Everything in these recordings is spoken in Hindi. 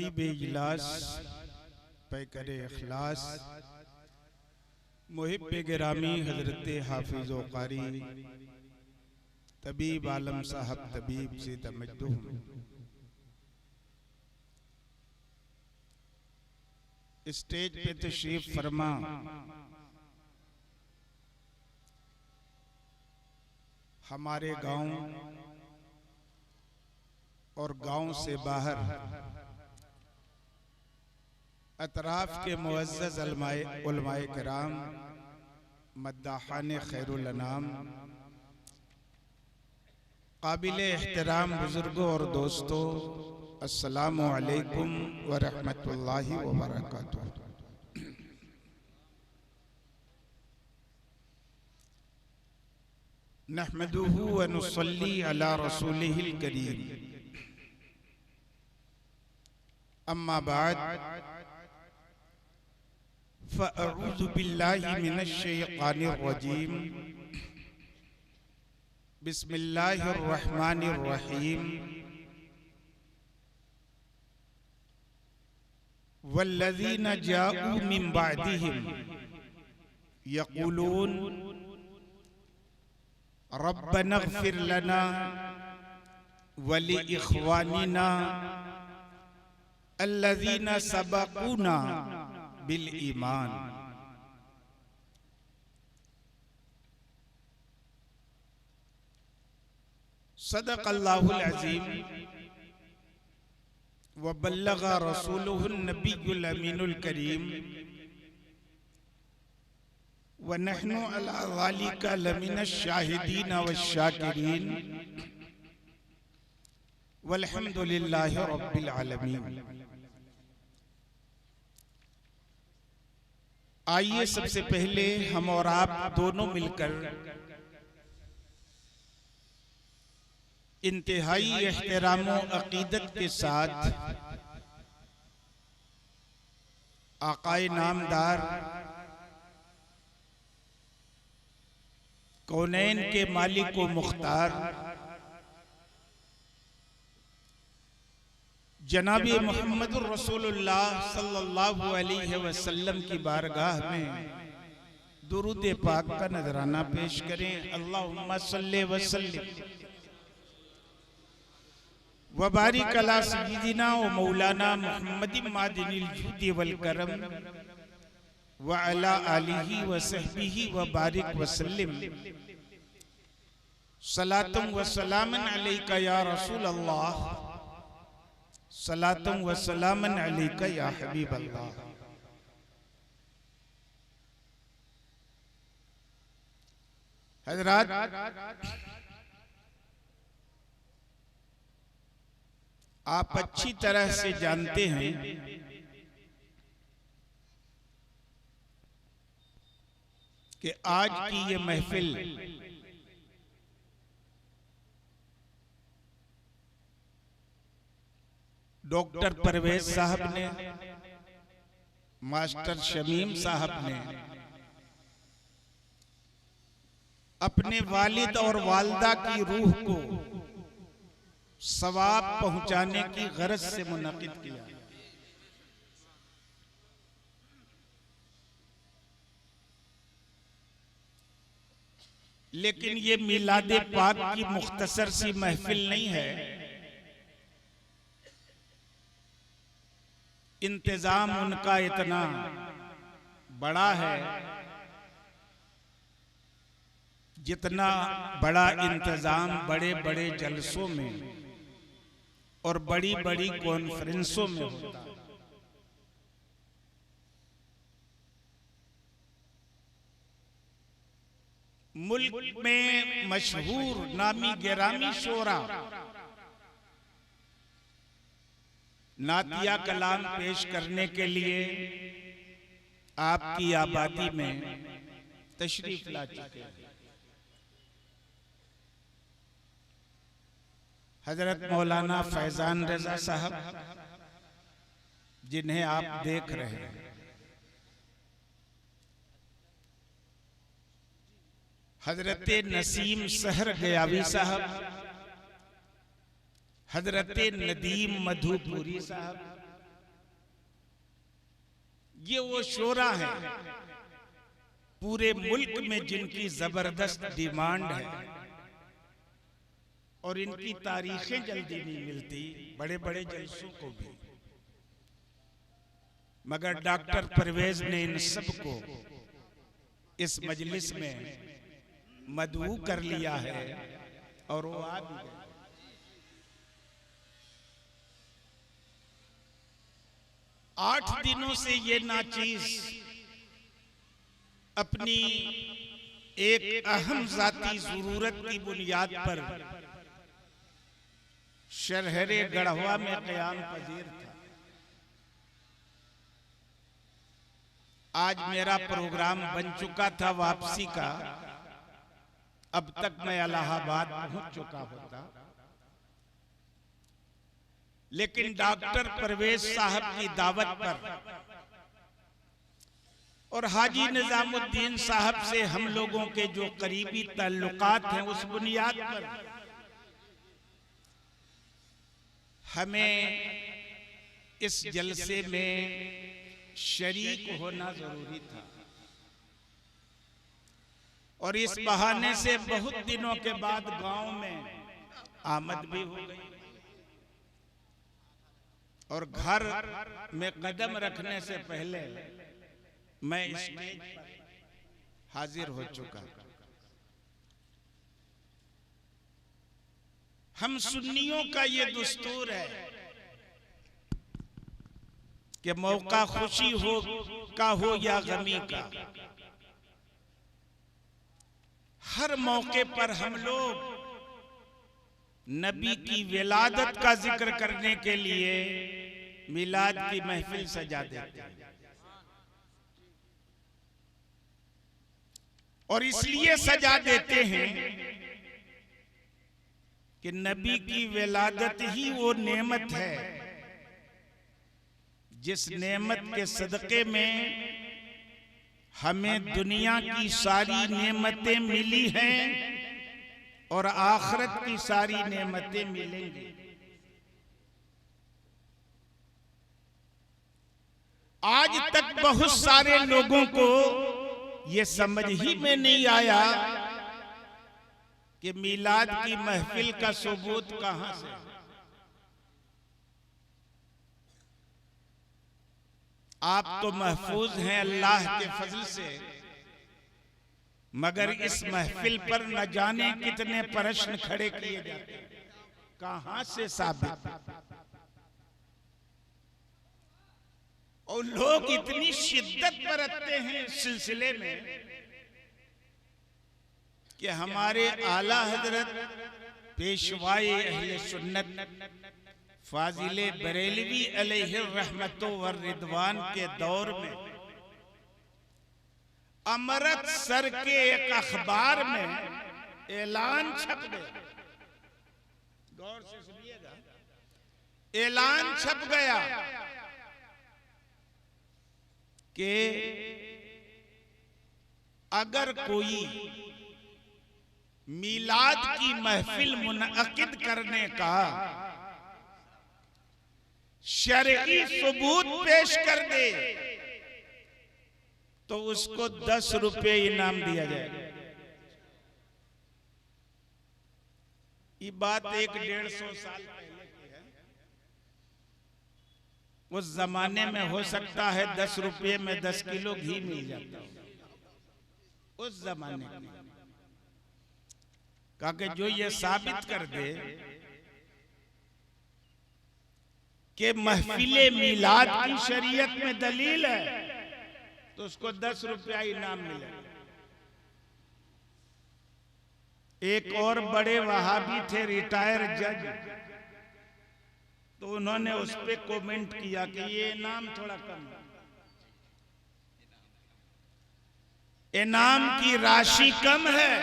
रकीब इजलास पैकर इखलास मुहिब गिरामी हजरत हाफिज व कारी तबीब आलम साहब तबीब से तमज्जुह स्टेज पे तशरीफ फरमा हमारे गांव और गांव से बाहर अतराफ के मुअज़्ज़ज़ उलमाए किराम मद्दाहाने खैरुल अनाम काबिल एहतराम बुजुर्गों और दोस्तों, अस्सलामु अलैकुम व रहमतुल्लाहि व बरकातुहू। नहमदुहु व नुसल्ली अला रसूलिहिल करीम। अम्मा बाद फ़अऊज़ु बिल्लाहि मिनश शैतानिर रजीम। बिस्मिल्लाहिर रहमानिर रहीम। वल्लज़ीना जाऊ मिन बअदिहिम यक़ूलून रब्बना इग़फ़िर लना व लिइख़वानिना अल्लज़ीना सबक़ूना बिल ईमान। सदक़ल्लाहुल अज़ीम व बल्लग़ रसूलुहुन नबियुल अमीनुल करीम व नहनु अला ज़ालिका लमिनश शाहिदीन वश्शाकिरीन वल्हम्दुलिल्लाहि रब्बिल आलमीन। आइए सबसे पहले हम और आप दोनों मिलकर इंतहाई एहतराम व अकीदत के साथ आकाए नामदार कौनैन के मालिक व मुख्तार जनाबी मोहम्मदुर रसूलुल्लाह सल्लल्लाहु अलैहि वसल्लम की बारगाह में दुरूद पाक का नजराना पेश करें। अल्लाहुम्मा सल्ली व सल्लिम व बारिक अला सय्यिदिना व मौलाना मुहम्मदिन मादिनिल जुदी वल करम व अला आलिहि व सहबिहि व बारिक व सल्लिम। सलातुम व सलामन अलैका या रसूल अल्लाह, सलातुम व सलामन अलैका या हबीब अल्लाह। हजरात, आप अच्छी तरह से जानते हैं कि आज की ये महफिल डॉक्टर परवेज साहब ने, मास्टर शमीम साहब ने अपने वालिद और वालदा की रूह को सवाब पहुंचाने की गरज से मुनक़िद किया। लेकिन ये मिलादे पाक की मुख्तसर सी महफिल नहीं है। इंतजाम उनका इतना बड़ा है जितना बड़ा इंतजाम बड़े बड़े जलसों में और बड़ी बड़ी कॉन्फ्रेंसों में होता है। मुल्क में मशहूर नामी गिरामी शोरा नातिया कलाम पेश करने के लिए आपकी आबादी में तशरीफ ला चुके हैं। हजरत मौलाना फैजान रजा साहब, जिन्हें आप देख रहे हैं, हजरत नसीम सहर गयावी साहब, हजरत नदीम मधुपुरी साहब, ये वो शोरा है पूरे मुल्क में जिनकी जबरदस्त डिमांड है और इनकी तारीखें जल्दी नहीं मिलती, बड़े बड़े जलसों को भी। मगर डॉक्टर परवेज ने इन सबको इस मजलिस में मदऊ कर लिया है और वो आ भी गए। 8 दिनों से ये नाचीज अपनी एक अहम जाती जरूरत की बुनियाद पर शहरे गढ़वा में क़याम पजीर था। आज मेरा प्रोग्राम बन चुका था वापसी का, अब तक मैं इलाहाबाद पहुंच चुका होता, लेकिन डॉक्टर परवेज साहब की दावत पर और हाजी निजामुद्दीन साहब से हम लोगों के जो करीबी ताल्लुकात हैं, उस बुनियाद पर हमें इस जलसे में शरीक होना जरूरी था। और इस बहाने से बहुत दिनों के बाद गांव में आमद भी हो गई और घर में कदम रखने से पहले मैं स्टेज पर हाजिर हो चुका। हम सुन्नियों का ये दस्तूर है कि मौका खुशी हो या गमी का, हर मौके पर हम लोग नबी की विलादत का जिक्र करने के लिए मिलाद की महफिल सजा देते हैं। और इसलिए सजा देते हैं कि नबी की विलादत ही वो नेमत है जिस नेमत के सदक़े में हमें दुनिया की सारी नेमतें मिली हैं और आखिरत की सारी नेमतें मिलेंगी। आज तक बहुत सारे लोगों को ये समझ ही में नहीं आया कि मिलाद की महफिल का सबूत कहां से। आप तो महफूज हैं अल्लाह के फजल से, मगर इस महफिल पर न जाने कितने प्रश्न खड़े किए जाते हैं। कहां से साबित? और लोग इतनी शिद्दत बरतते हैं इस सिलसिले में कि हमारे आला हजरत पेशवाए अहले सुन्नत फाजिले बरेलवी अलैहि रहमतो व रिदवान के दौर में अमृतसर के एक अखबार में ऐलान छप गया। गौर से सुनिएगा, ऐलान छप गया कि अगर कोई मिलाद की महफिल मुनअकिद करने का शरई सबूत पेश कर दे तो उसको 10 रुपए इनाम दिया जाएगा। ये बात 100-150 साल पहले की है। उस जमाने में हो सकता है 10 रुपये में 10 किलो घी मिल जाता हो। उस जमाने में कहा कि जो ये साबित कर दे कि महफिले मिलाद की शरीयत में दलील है तो उसको 10 रुपया इनाम मिलेगा। एक और बड़े वहाबी थे, रिटायर जज, तो उन्होंने उस पे कमेंट किया कि ये इनाम थोड़ा कम है, इनाम की राशि कम है।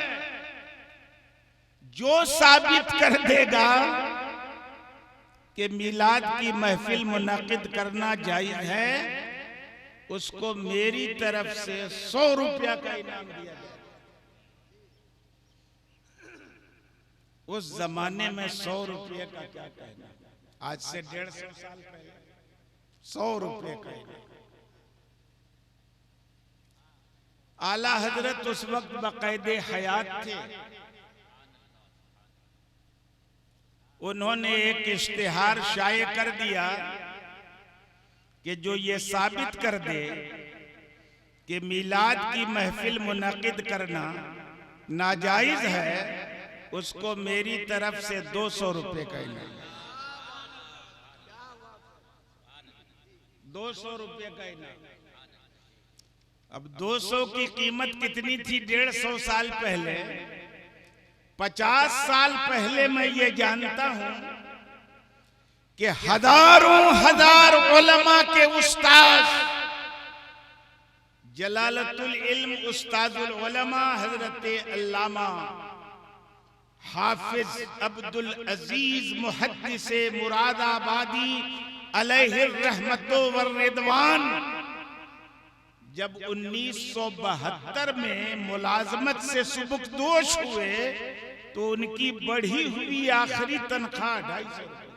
जो साबित कर देगा कि मिलाद की महफिल मुनक़िद करना जायज है उसको मेरी तरफ से 100 रुपया का इनाम दिया जाएगा। उस जमाने में 100 रुपये का क्या कहना, आज से 150 साल पहले 100 रुपये का इनाम। आला हजरत उस वक्त बाकायदे हयात थे। उन्होंने एक इश्तिहार शाये कर दिया कि जो ये साबित कर दे कि मिलाद की महफिल मुनक़िद करना नाजायज है, उसको मेरी तरफ से 200 रुपए का इनाम। 200 रुपए का इनाम। अब 200 की कीमत कितनी थी 150 साल पहले? 50 साल पहले मैं ये जानता हूं कि हजारों हजार उलमा के उस्ताद, जलालतुल इल्म उस्ताजुल उलमा हजरत अल्लामा हाफिज अब्दुल अजीज मुहद्दिस मुरादाबादी अलैहि रहमतो व रिदवान जब 1972 में मुलाजमत से सुबुकदोश हुए तो उनकी बढ़ी हुई आखिरी तनख्वाह 250 रुपए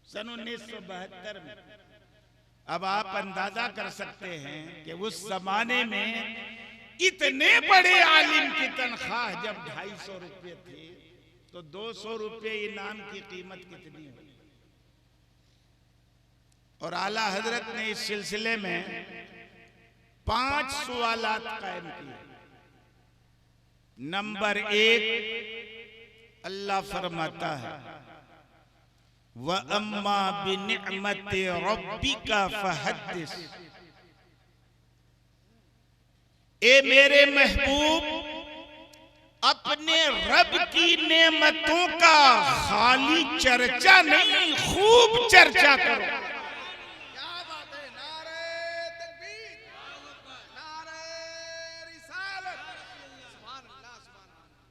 सन 1972 में। अब आप अंदाजा कर सकते हैं कि उस जमाने में इतने बड़े आलिम की तनख्वाह जब 250 रुपए थी तो 200 रुपए इनाम की कीमत कितनी हुई। और आला हजरत ने इस सिलसिले में 5 सवालात कायम किए। नंबर 1, अल्लाह फरमाता है व अम्मा बिनिअमति रब्बिका फहद्दिस, ए मेरे महबूब अपने रब की नेमतों का खाली चर्चा नहीं, खूब चर्चा करो।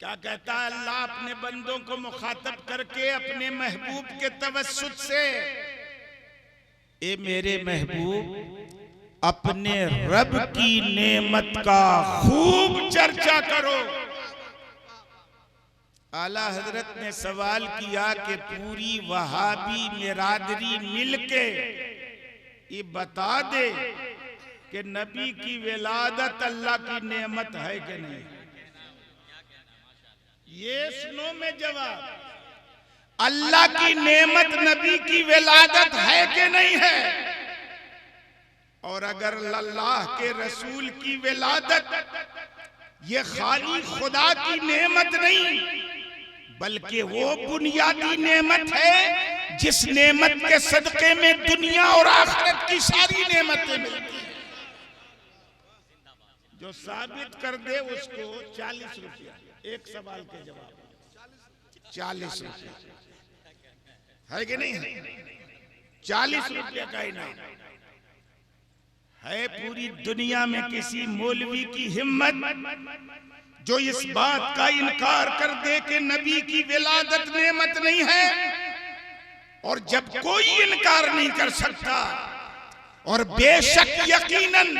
क्या कहता है अल्लाह अपने बंदों को मुखातब करके अपने महबूब के तवस्सुत से, ए मेरे महबूब अपने रब की नेमत का खूब चर्चा करो। आला हजरत ने सवाल किया कि पूरी वहाबी बिरादरी मिलके ये बता दे कि नबी की विलादत अल्लाह की नेमत है कि नहीं। ये सुनो में जवाब, अल्लाह की नेमत नबी की विलादत है कि नहीं है। और अगर अल्लाह के रसूल की विलादत ये खाली खुदा की नेमत नहीं बल्कि वो बुनियादी नेमत है जिस नेमत के सदके में दुनिया और आखिरत की सारी नेमतें मिलती हैं। जो साबित कर दे उसको 40 रुपया, एक सवाल के जवाब 40 रुपया है कि नहीं है। 40 रुपये का इनाम है। पूरी दुनिया में किसी मौलवी की हिम्मत जो इस बात का इनकार कर दे कि नबी की विलादत नेमत नहीं है, और जब कोई इनकार नहीं कर सकता और बेशक यकीनन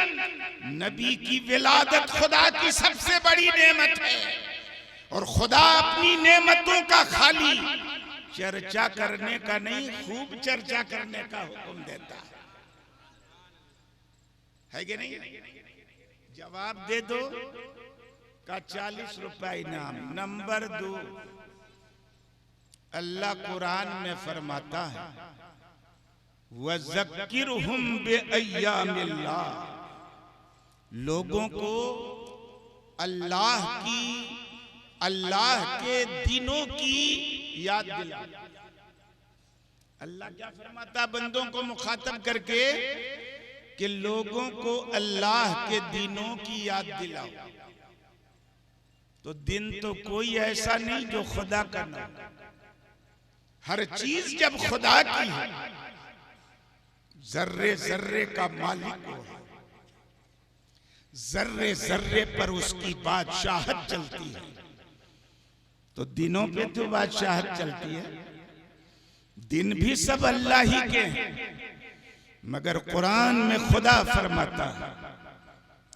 नबी की विलादत खुदा की सबसे बड़ी नेमत है और खुदा अपनी नेमतों का खाली चर्चा करने का नहीं, खूब चर्चा करने का हुक्म देता है कि नहीं। जवाब दे दो का 40 रुपया इनाम। नंबर 2, अल्लाह कुरान में फरमाता है वज़क्किरहुम बिअय्यामिल्लाह, लोगों को अल्लाह के दिनों की याद दिला। अल्लाह क्या फरमाता बंदों को मुखातब करके कि लोगों को अल्लाह के दिनों की याद दिलाओ। तो दिन तो कोई ऐसा नहीं जो खुदा का ना हो। हर चीज जब खुदा की है, जर्रे जर्रे का मालिक वो है, जर्रे जर्रे पर उसकी बादशाहत चलती है। तो दिनों पे तो बादशाहत चलती है, दिन भी सब अल्लाह ही के हैं, मगर कुरान में खुदा फरमाता है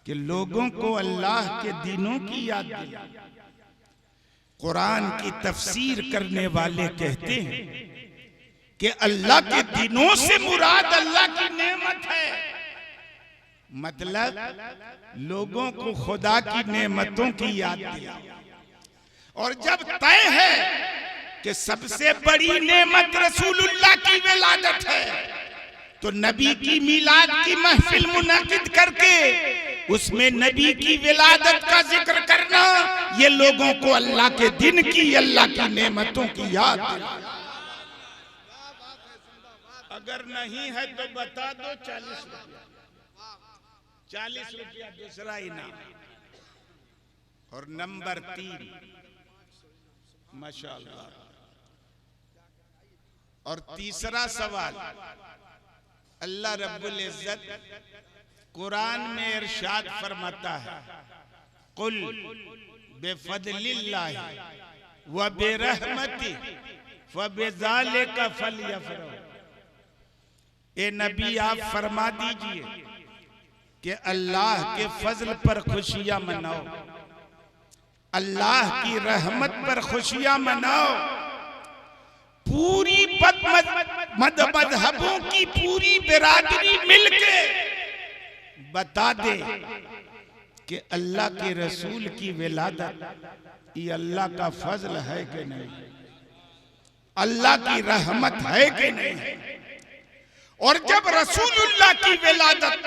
कि लोगों को अल्लाह के दिनों की याद दिला। कुरान की तफसीर करने वाले कहते हैं कि अल्लाह के दिनों से मुराद अल्लाह की नेमत है। मतलब लोगों को खुदा की नेमतों की याद दिला। और जब तय है कि सबसे बड़ी नेमत रसूलुल्लाह की विलादत है, तो नबी की मिलाद की महफिल मुनाकिद करके उसमें नबी की विलादत का जिक्र करना, ये लोगों को अल्लाह के दिन की, अल्लाह की नेमतों की याद दिलाना। अगर नहीं है तो बता दो, 40 रुपया, 40 रुपया दूसरा इनाम। और नंबर 3, माशाअल्लाह। और तीसरा सवाल, अल्लाह रब्बुल इज्जत कुरान में इरशाद फरमाता है, कुल बेफदलिल्लाहि व बिरहमतिही फबिज़ालिका फलयफ़रहू। ए नबी, आप फरमा दीजिए कि अल्लाह के फजल पर खुशियां मनाओ, अल्लाह की रहमत पर खुशियां मनाओ। पूरी मजहबों की पूरी बिरादरी मिलके बता दे कि अल्लाह के रसूल की विलादत ये अल्लाह का फजल है कि नहीं, अल्लाह की रहमत है कि नहीं। और जब रसूलुल्लाह की विलादत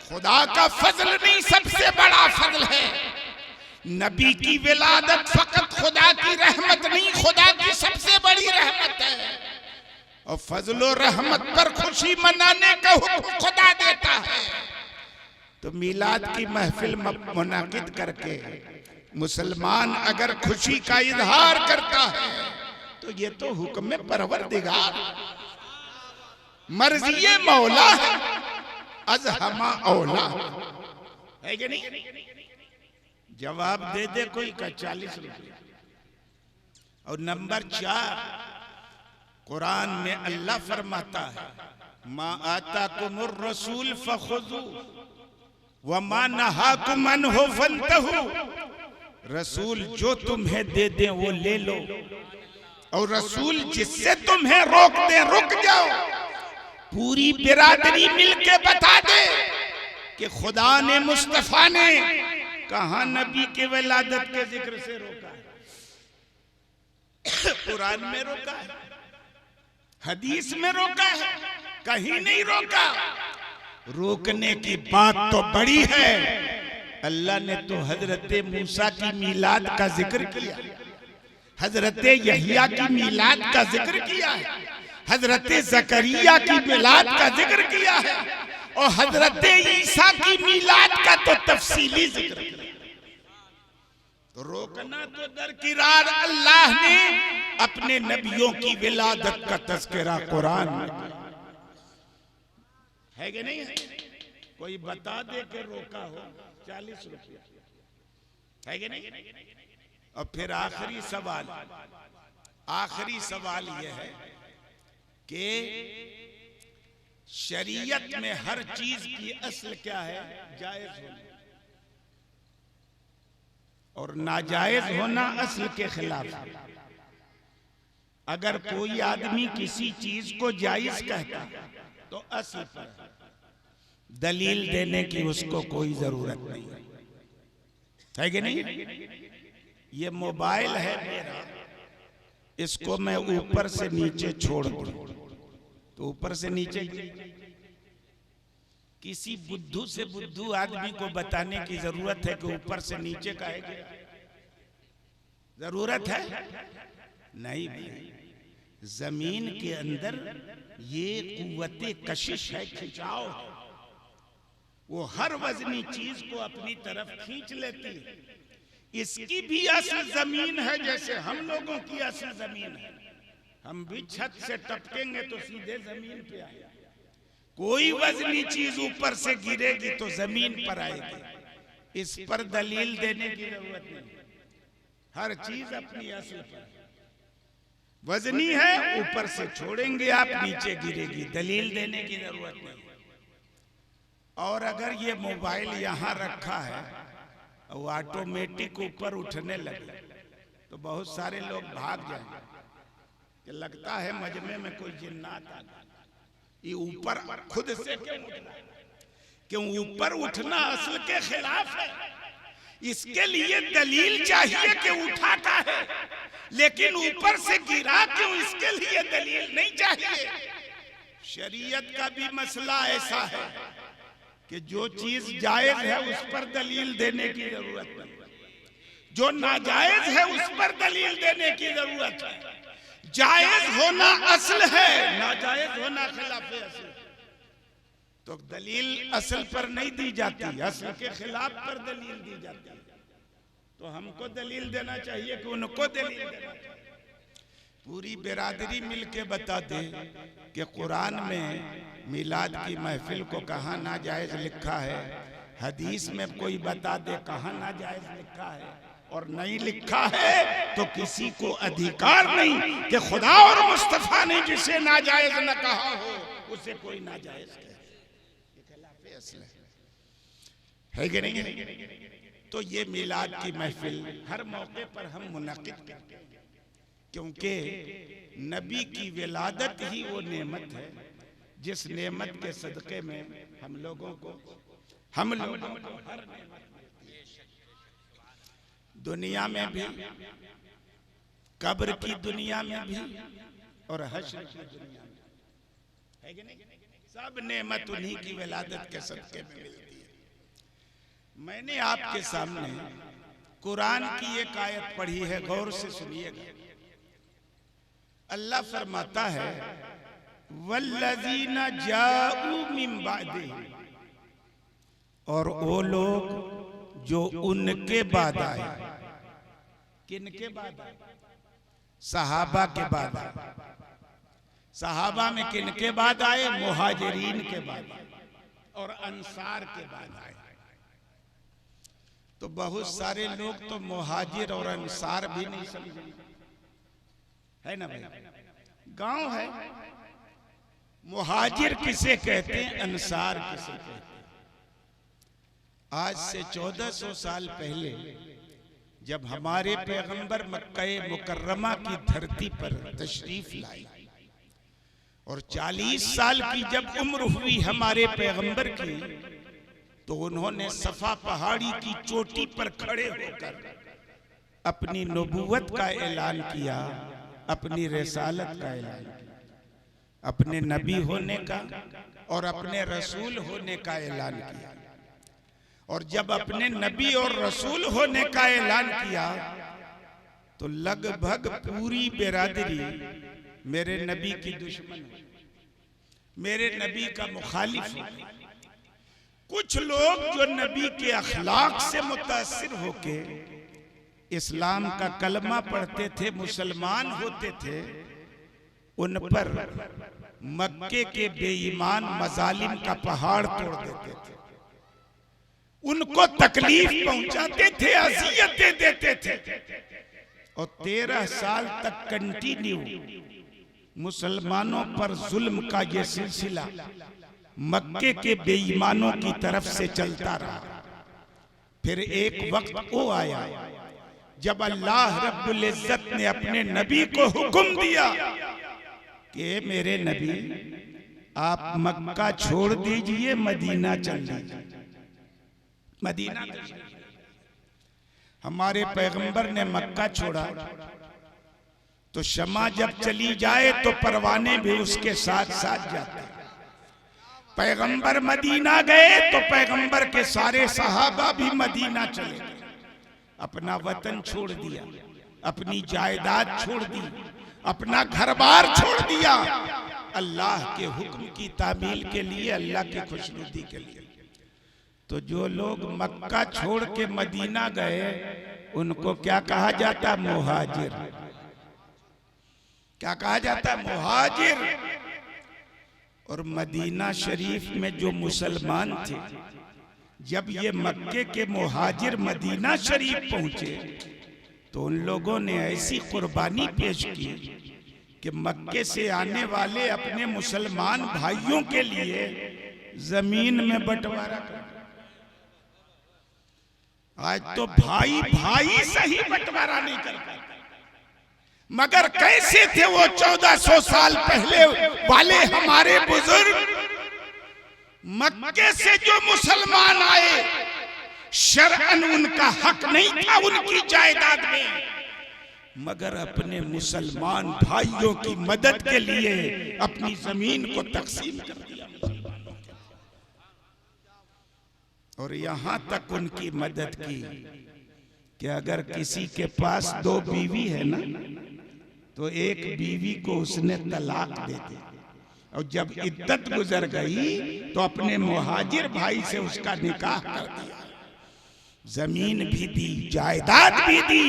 खुदा का फजल नहीं, सबसे बड़ा फजल है, नबी की विलादत फकत खुदा की रहमत नहीं, खुदा की सबसे बड़ी रहमत है। और फजल और रहमत पर खुशी मनाने का हुक्म खुदा देता है, तो मिलाद की महफिल मुनाकिद करके मुसलमान अगर खुशी का इजहार करता है, तो ये तो हुक्म परवरदिगार, मर्ज़ी मौला है, अज़हमा औला है कि नहीं। जवाब दे दे कोई का 40 रुपया। और नंबर 4, कुरान में अल्लाह फरमाता है, मा आताकुमुर रसूल फखुज़ू व मा नहाकुम अन्हु फंतहू। रसूल जो तुम्हें दे दे वो ले लो, और रसूल जिससे तुम्हें रोक दे रुक जाओ। पूरी बिरादरी मिलके बता दे कि खुदा ने, मुस्तफा ने कहां नबी के विलादत के जिक्र से रोका है? कुरान में रोका है, हदीस में रोका है, कहीं नहीं रोका। रोकने की बात तो बड़ी है। अल्लाह ने तो हजरत मूसा की मिलाद का जिक्र किया, हजरत यहिया की मिलाद का जिक्र किया है, हजरत ज़करिया की मिलाद का जिक्र किया है, और हजरत ईसा की मिलाद का तो तफसीली जिक्र किया। तो रोकना तो दरकिरार अल्लाह ने अपने नबियों की विलादत का तज़किरा कुरान में किया है कि नहीं है? कोई बता दे कि रोका हो, 40 रुपया है कि नहीं। और फिर आखिरी सवाल यह है कि शरीयत में हर चीज की असल क्या है? जायज होना, और नाजायज होना असल के खिलाफ है। अगर कोई आदमी किसी चीज को जायज कहता है तो असल पर दलील देने की उसको कोई जरूरत नहीं है कि नहीं। ये मोबाइल है मेरा, इसको मैं ऊपर से नीचे छोड़ दूं तो ऊपर से नीचे, किसी बुद्धू से बुद्धू आदमी को बताने की जरूरत है कि ऊपर से नीचे का है? जरूरत है नहीं भाई। जमीन के अंदर ये कुव्वते कशिश है, खिंचाव है, वो हर वजनी चीज को अपनी तरफ खींच लेती है। इसकी भी असल जमीन है जैसे हम लोगों की असल जमीन है। हम भी छत से टपकेंगे तो सीधे जमीन पे आएगा। कोई वजनी चीज ऊपर से गिरेगी तो जमीन पर आएगी। इस पर दलील देने की जरूरत नहीं। हर चीज अपनी असल पर वजनी है, ऊपर से छोड़ेंगे आप, नीचे गिरेगी, दलील देने की जरूरत नहीं। और अगर ये मोबाइल यहाँ रखा है वो ऑटोमेटिक ऊपर उठने लगे तो बहुत सारे लोग भाग जाएंगे कि लगता है मजमे में कोई जिन्नात आ गया। ये ऊपर खुद से क्यों उठ रहा है? क्यों ऊपर उठना असल के खिलाफ है, इसके लिए दलील चाहिए कि उठा का है, लेकिन ऊपर से गिरा क्यों, इसके लिए दलील नहीं चाहिए। शरीयत का भी मसला ऐसा है कि जो चीज जायज है उस पर दलील देने की जरूरत नहीं, जो नाजायज है उस पर दलील देने की जरूरत है। जायज होना असल है, नाजायज होना खिलाफ असल। तो दलील असल पर नहीं दी जाती, असल के खिलाफ पर दलील दी जाती है। तो हमको दलील देना चाहिए कि उनको दलील देना चाहिए। पूरी बिरादरी मिलके बता दे कि कुरान में मिलाद की महफिल को कहाँ नाजायज लिखा है, हदीस में कोई बता दे कहाँ नाजायज लिखा है, और नहीं लिखा है तो किसी को अधिकार नहीं कि खुदा और मुस्तफा ने जिसे नाजायज न कहा हो उसे कोई नाजायज कहे। है कि नहीं? तो ये मिलाद की महफिल हर मौके पर हम मुनक़िद करते हैं, क्योंकि नबी की विलादत ही वो नेमत है जिस नेमत के सदक़े में हम लोगों को हर दुनिया में भी, कब्र की दुनिया में भी और हश्र की दुनिया में, है कि नहीं? सब नेमत उन्हीं की विलादत के सदक़े में मिलती है। मैंने आपके सामने कुरान की एक आयत पढ़ी है, गौर से सुनिएगा। अल्लाह फरमाता है वल्लज़ीना जाऊ मिन बादिहिम, और वो लोग जो उनके बाद आए। किनके बाद आए? सहाबा के बाद आए। सहाबा में किनके बाद आए? मुहाजिरीन के बाद और अंसार के बाद आए। तो बहुत सारे लोग तो मुहाजिर और अंसार भी नहीं समझे, है ना भाई? गांव है, मुहाजिर किसे कहते हैं, अंसार किसे कहते हैं? आज से 1400 साल पहले जब हमारे पैगंबर मक्का मुकर्रमा की धरती पर तशरीफ लाए और 40 साल की जब उम्र हुई हमारे पैगंबर की, तो उन्होंने सफा पहाड़ी की चोटी पर खड़े होकर अपनी नबूवत का ऐलान किया, अपनी रिसालत का ऐलान किया, अपने नबी होने का और अपने रसूल होने का ऐलान किया। और जब अपने नबी और रसूल होने का ऐलान किया तो लगभग पूरी बिरादरी मेरे नबी की दुश्मन, मेरे नबी का मुखालिफ है। कुछ लोग जो नबी के अखलाक से मुतासिर होके इस्लाम का कलमा पढ़ते थे, मुसलमान होते थे, उन पर मक्के के बेईमान मजालिम का पहाड़ तोड़ देते थे, उनको तकलीफ पहुंचाते थे, अज़ियतें देते थे। और 13 साल तक कंटिन्यू मुसलमानों पर जुल्म का ये सिलसिला मक्के के बेईमानों की तरफ से चलता रहा। फिर एक वक्त वो आया जब अल्लाह रब्बुल इज्जत ने अपने नबी को हुक्म दिया कि मेरे नबी आप मक्का छोड़ दीजिए, मदीना चल जाइए। मदीना हमारे पैगंबर ने मक्का छोड़ा तो शमा जब चली जाए तो परवाने भी उसके साथ साथ जाते। पैगंबर मदीना गए तो पैगंबर के सारे सहाबा भी मदीना चले गए, अपना वतन छोड़ दिया, अपनी जायदाद छोड़ दी, अपना घर बार छोड़ दिया, अल्लाह के हुक्म की तामील के लिए, अल्लाह की खुशनुदी के लिए। तो जो लोग मक्का छोड़ के मदीना गए उनको क्या कहा जाता? मुहाजिर। क्या कहा जाता? मुहाजिर। और मदीना शरीफ में जो मुसलमान थे, जब ये मक्के के मुहाजिर मदीना शरीफ पहुंचे तो उन लोगों ने ऐसी कुर्बानी पेश की कि मक्के से आने वाले अपने मुसलमान भाइयों के लिए जमीन में बंटवारा कर। आज तो भाई भाई सही बंटवारा नहीं कर पाते, मगर कैसे थे वो 1400 साल पहले वाले हमारे बुजुर्ग मक्के से जो मुसलमान आए, शरअन उनका हक नहीं था उनकी जायदाद में, मगर अपने मुसलमान भाइयों की मदद के लिए अपनी जमीन को तकसीम कर दिया मुसलमानों के। और यहां तक उनकी मदद की कि अगर किसी के पास 2 बीवी है ना, तो एक बीवी को उसने तलाक दे दी, और जब इद्दत गुजर गई तो अपने मुहाजिर भाई से उसका निकाह कर दिया, जमीन भी दी, जायदाद भी दी,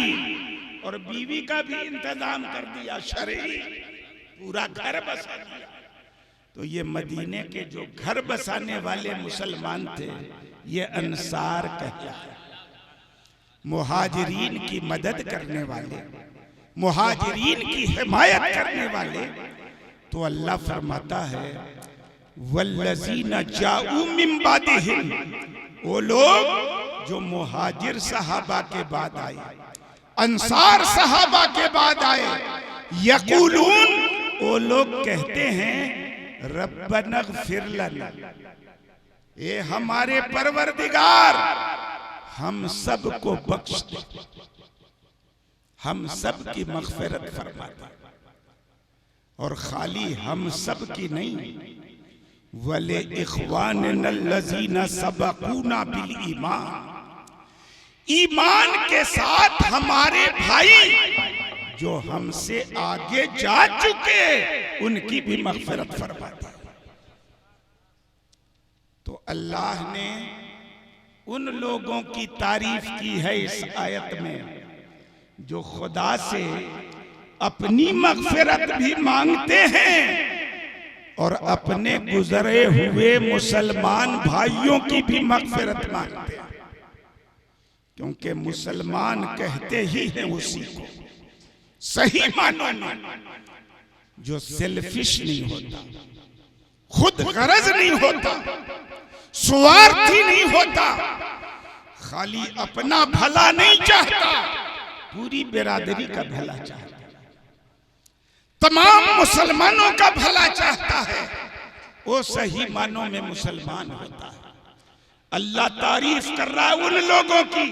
और बीवी का भी इंतजाम कर दिया, शरई पूरा घर बसा दिया। तो ये मदीने के जो घर बसाने वाले मुसलमान थे, ये अंसार कहलाए, मुहाजिरीन की मदद करने वाले, मुहाजिरीन की हिमायत करने वाले। तो अल्लाह फरमाता है वल्लज़ीना जाऊ मिन बादिहिम, वो लोग जो मुहाजिर सहाबा के बाद आए, अंसार सहाबा के बाद आए, यकूलून, वो लोग कहते हैं रब्बना इग़फिर लना, ये हमारे परवरदिगार हम सबको बख्श दे, हम सब की मग़फ़िरत फरमा दे। और खाली हम सब की नहीं, वले इख़वानिना लज़ीना सबक़ूना बिल ईमान, ईमान के साथ हमारे भाई जो हमसे आगे जा चुके, उनकी भी मग़फ़िरत फरमा दे। तो अल्लाह ने उन लोगों की तारीफ की है इस आयत में जो खुदा से अपनी मग़फ़िरत भी मांगते हैं और अपने गुजरे हुए मुसलमान भाइयों की भी मग़फ़िरत मांगते हैं, क्योंकि मुसलमान कहते ही हैं उसी को सही मानो में, जो सेल्फिश नहीं होता, खुद गरज नहीं होता, स्वार्थी नहीं होता, खाली अपना भला नहीं चाहता, पूरी बिरादरी का भला चाहता, तमाम मुसलमानों का भला चाहता है, वो सही मानों में मुसलमान होता है। अल्लाह तारीफ कर रहा है उन लोगों की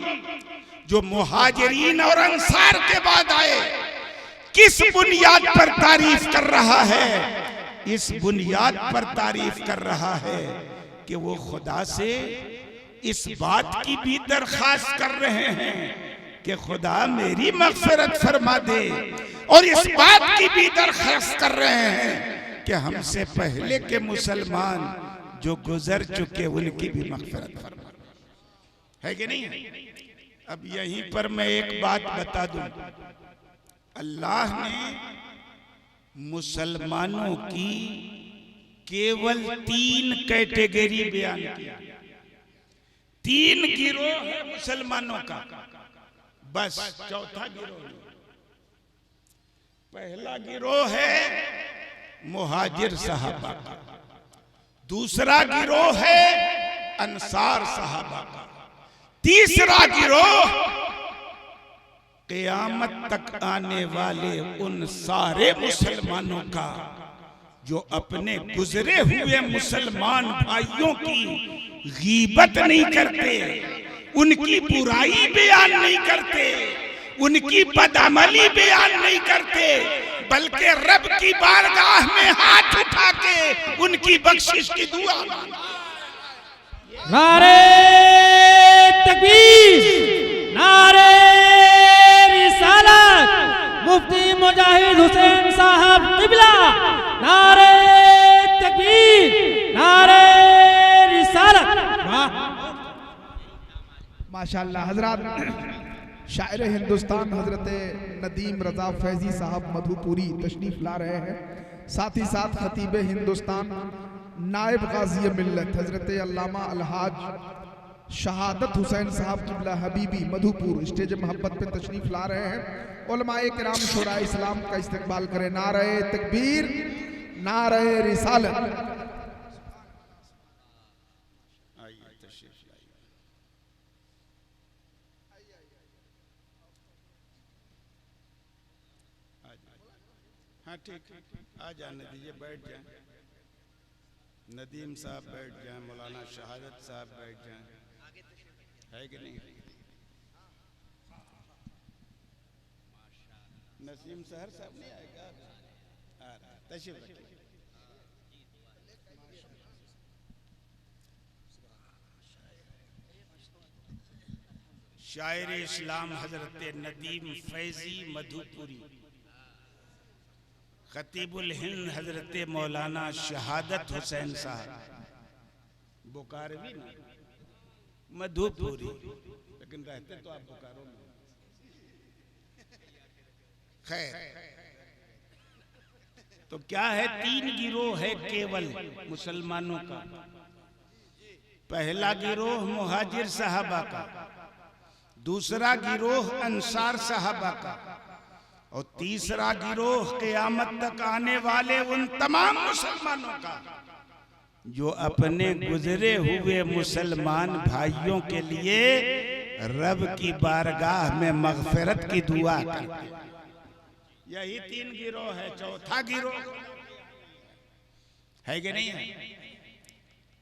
जो मुहाजिरीन और अंसार के बाद आए। किस बुनियाद पर तारीफ कर रहा है? इस बुनियाद पर तारीफ कर रहा है कि वो खुदा से इस बात की भी दरख्वास्त कर रहे हैं कि खुदा मेरी मग़फ़िरत फरमा दे, और इस बात की भी दरख्वास्त कर रहे हैं कि हमसे पहले के मुसलमान जो गुजर चुके उनकी भी मग़फ़िरत फरमा, है कि नहीं है? अब यहीं पर मैं एक बात बता दूं, अल्लाह ने मुसलमानों की केवल 3 कैटेगरी बयान की, 3 गिरोह है मुसलमानों का, बस चौथा गिरोह नहीं। पहला गिरोह है मुहाजिर सहाबा का, दूसरा गिरोह है अंसार सहाबा का, तीसरा गिरोह क़यामत तक आने वाले उन सारे मुसलमानों का जो अपने गुजरे हुए मुसलमान भाइयों की गीबत नहीं करते, उनकी बुराई बयान नहीं करते, उनकी बदअमली बयान नहीं करते, बल्कि रब की बारगाह में हाथ उठा के उनकी बख्शिश की दुआ मांगते। नारे तकबीर, नारे रिसालत, मुफ्ती मुजाहिद हुसैन साहब क़िबला, नारे तकबीर, नारे रिसालत। माशाअल्लाह। हजरात, शायर हिंदुस्तान हजरत नदीम रजा फैजी साहब मधुपुरी तशरीफ ला रहे हैं। साथ ही साथ खतीब हिंदुस्तान नायब गाजी मिल्लत हजरत अल्लामा अलहाज शहादत हुसैन साहब क़िबला हबीबी मधुपुर स्टेज मोहब्बत पे तशरीफ ला रहे हैं। उलमाए किराम शुरा इस्लाम का इस्तकबाल करें। नारे तकबीर, नारे रिसालत। हाँ ठीक, आ जाने दीजिए, बैठ जाए। नदीम साहब बैठ जाएं, मौलाना शहादत साहब बैठ जाएं, है कि नहीं? नसीम सहर साहब नहीं आएगा? आ रहा, तशरीफ रखिए। शायर इस्लाम हजरत नदीम फैजी मधुपुरी, खतीबुल हिंद हजरत मौलाना शहादत हुसैन साहब, बोकारवी ना मधुपुरी, लेकिन रहते तो आप बोकारो में। खैर, तो क्या है, 3 गिरोह है केवल मुसलमानों का। पहला गिरोह मुहाजिर साहबा का, दूसरा गिरोह अंसार साहबा का, और तीसरा गिरोह क़यामत तक आने वाले उन तमाम मुसलमानों का जो अपने गुजरे हुए मुसलमान भाइयों के लिए रब की बारगाह में मग़फ़िरत की दुआ करते। यही 3 गिरोह है। चौथा गिरोह है कि नहीं है?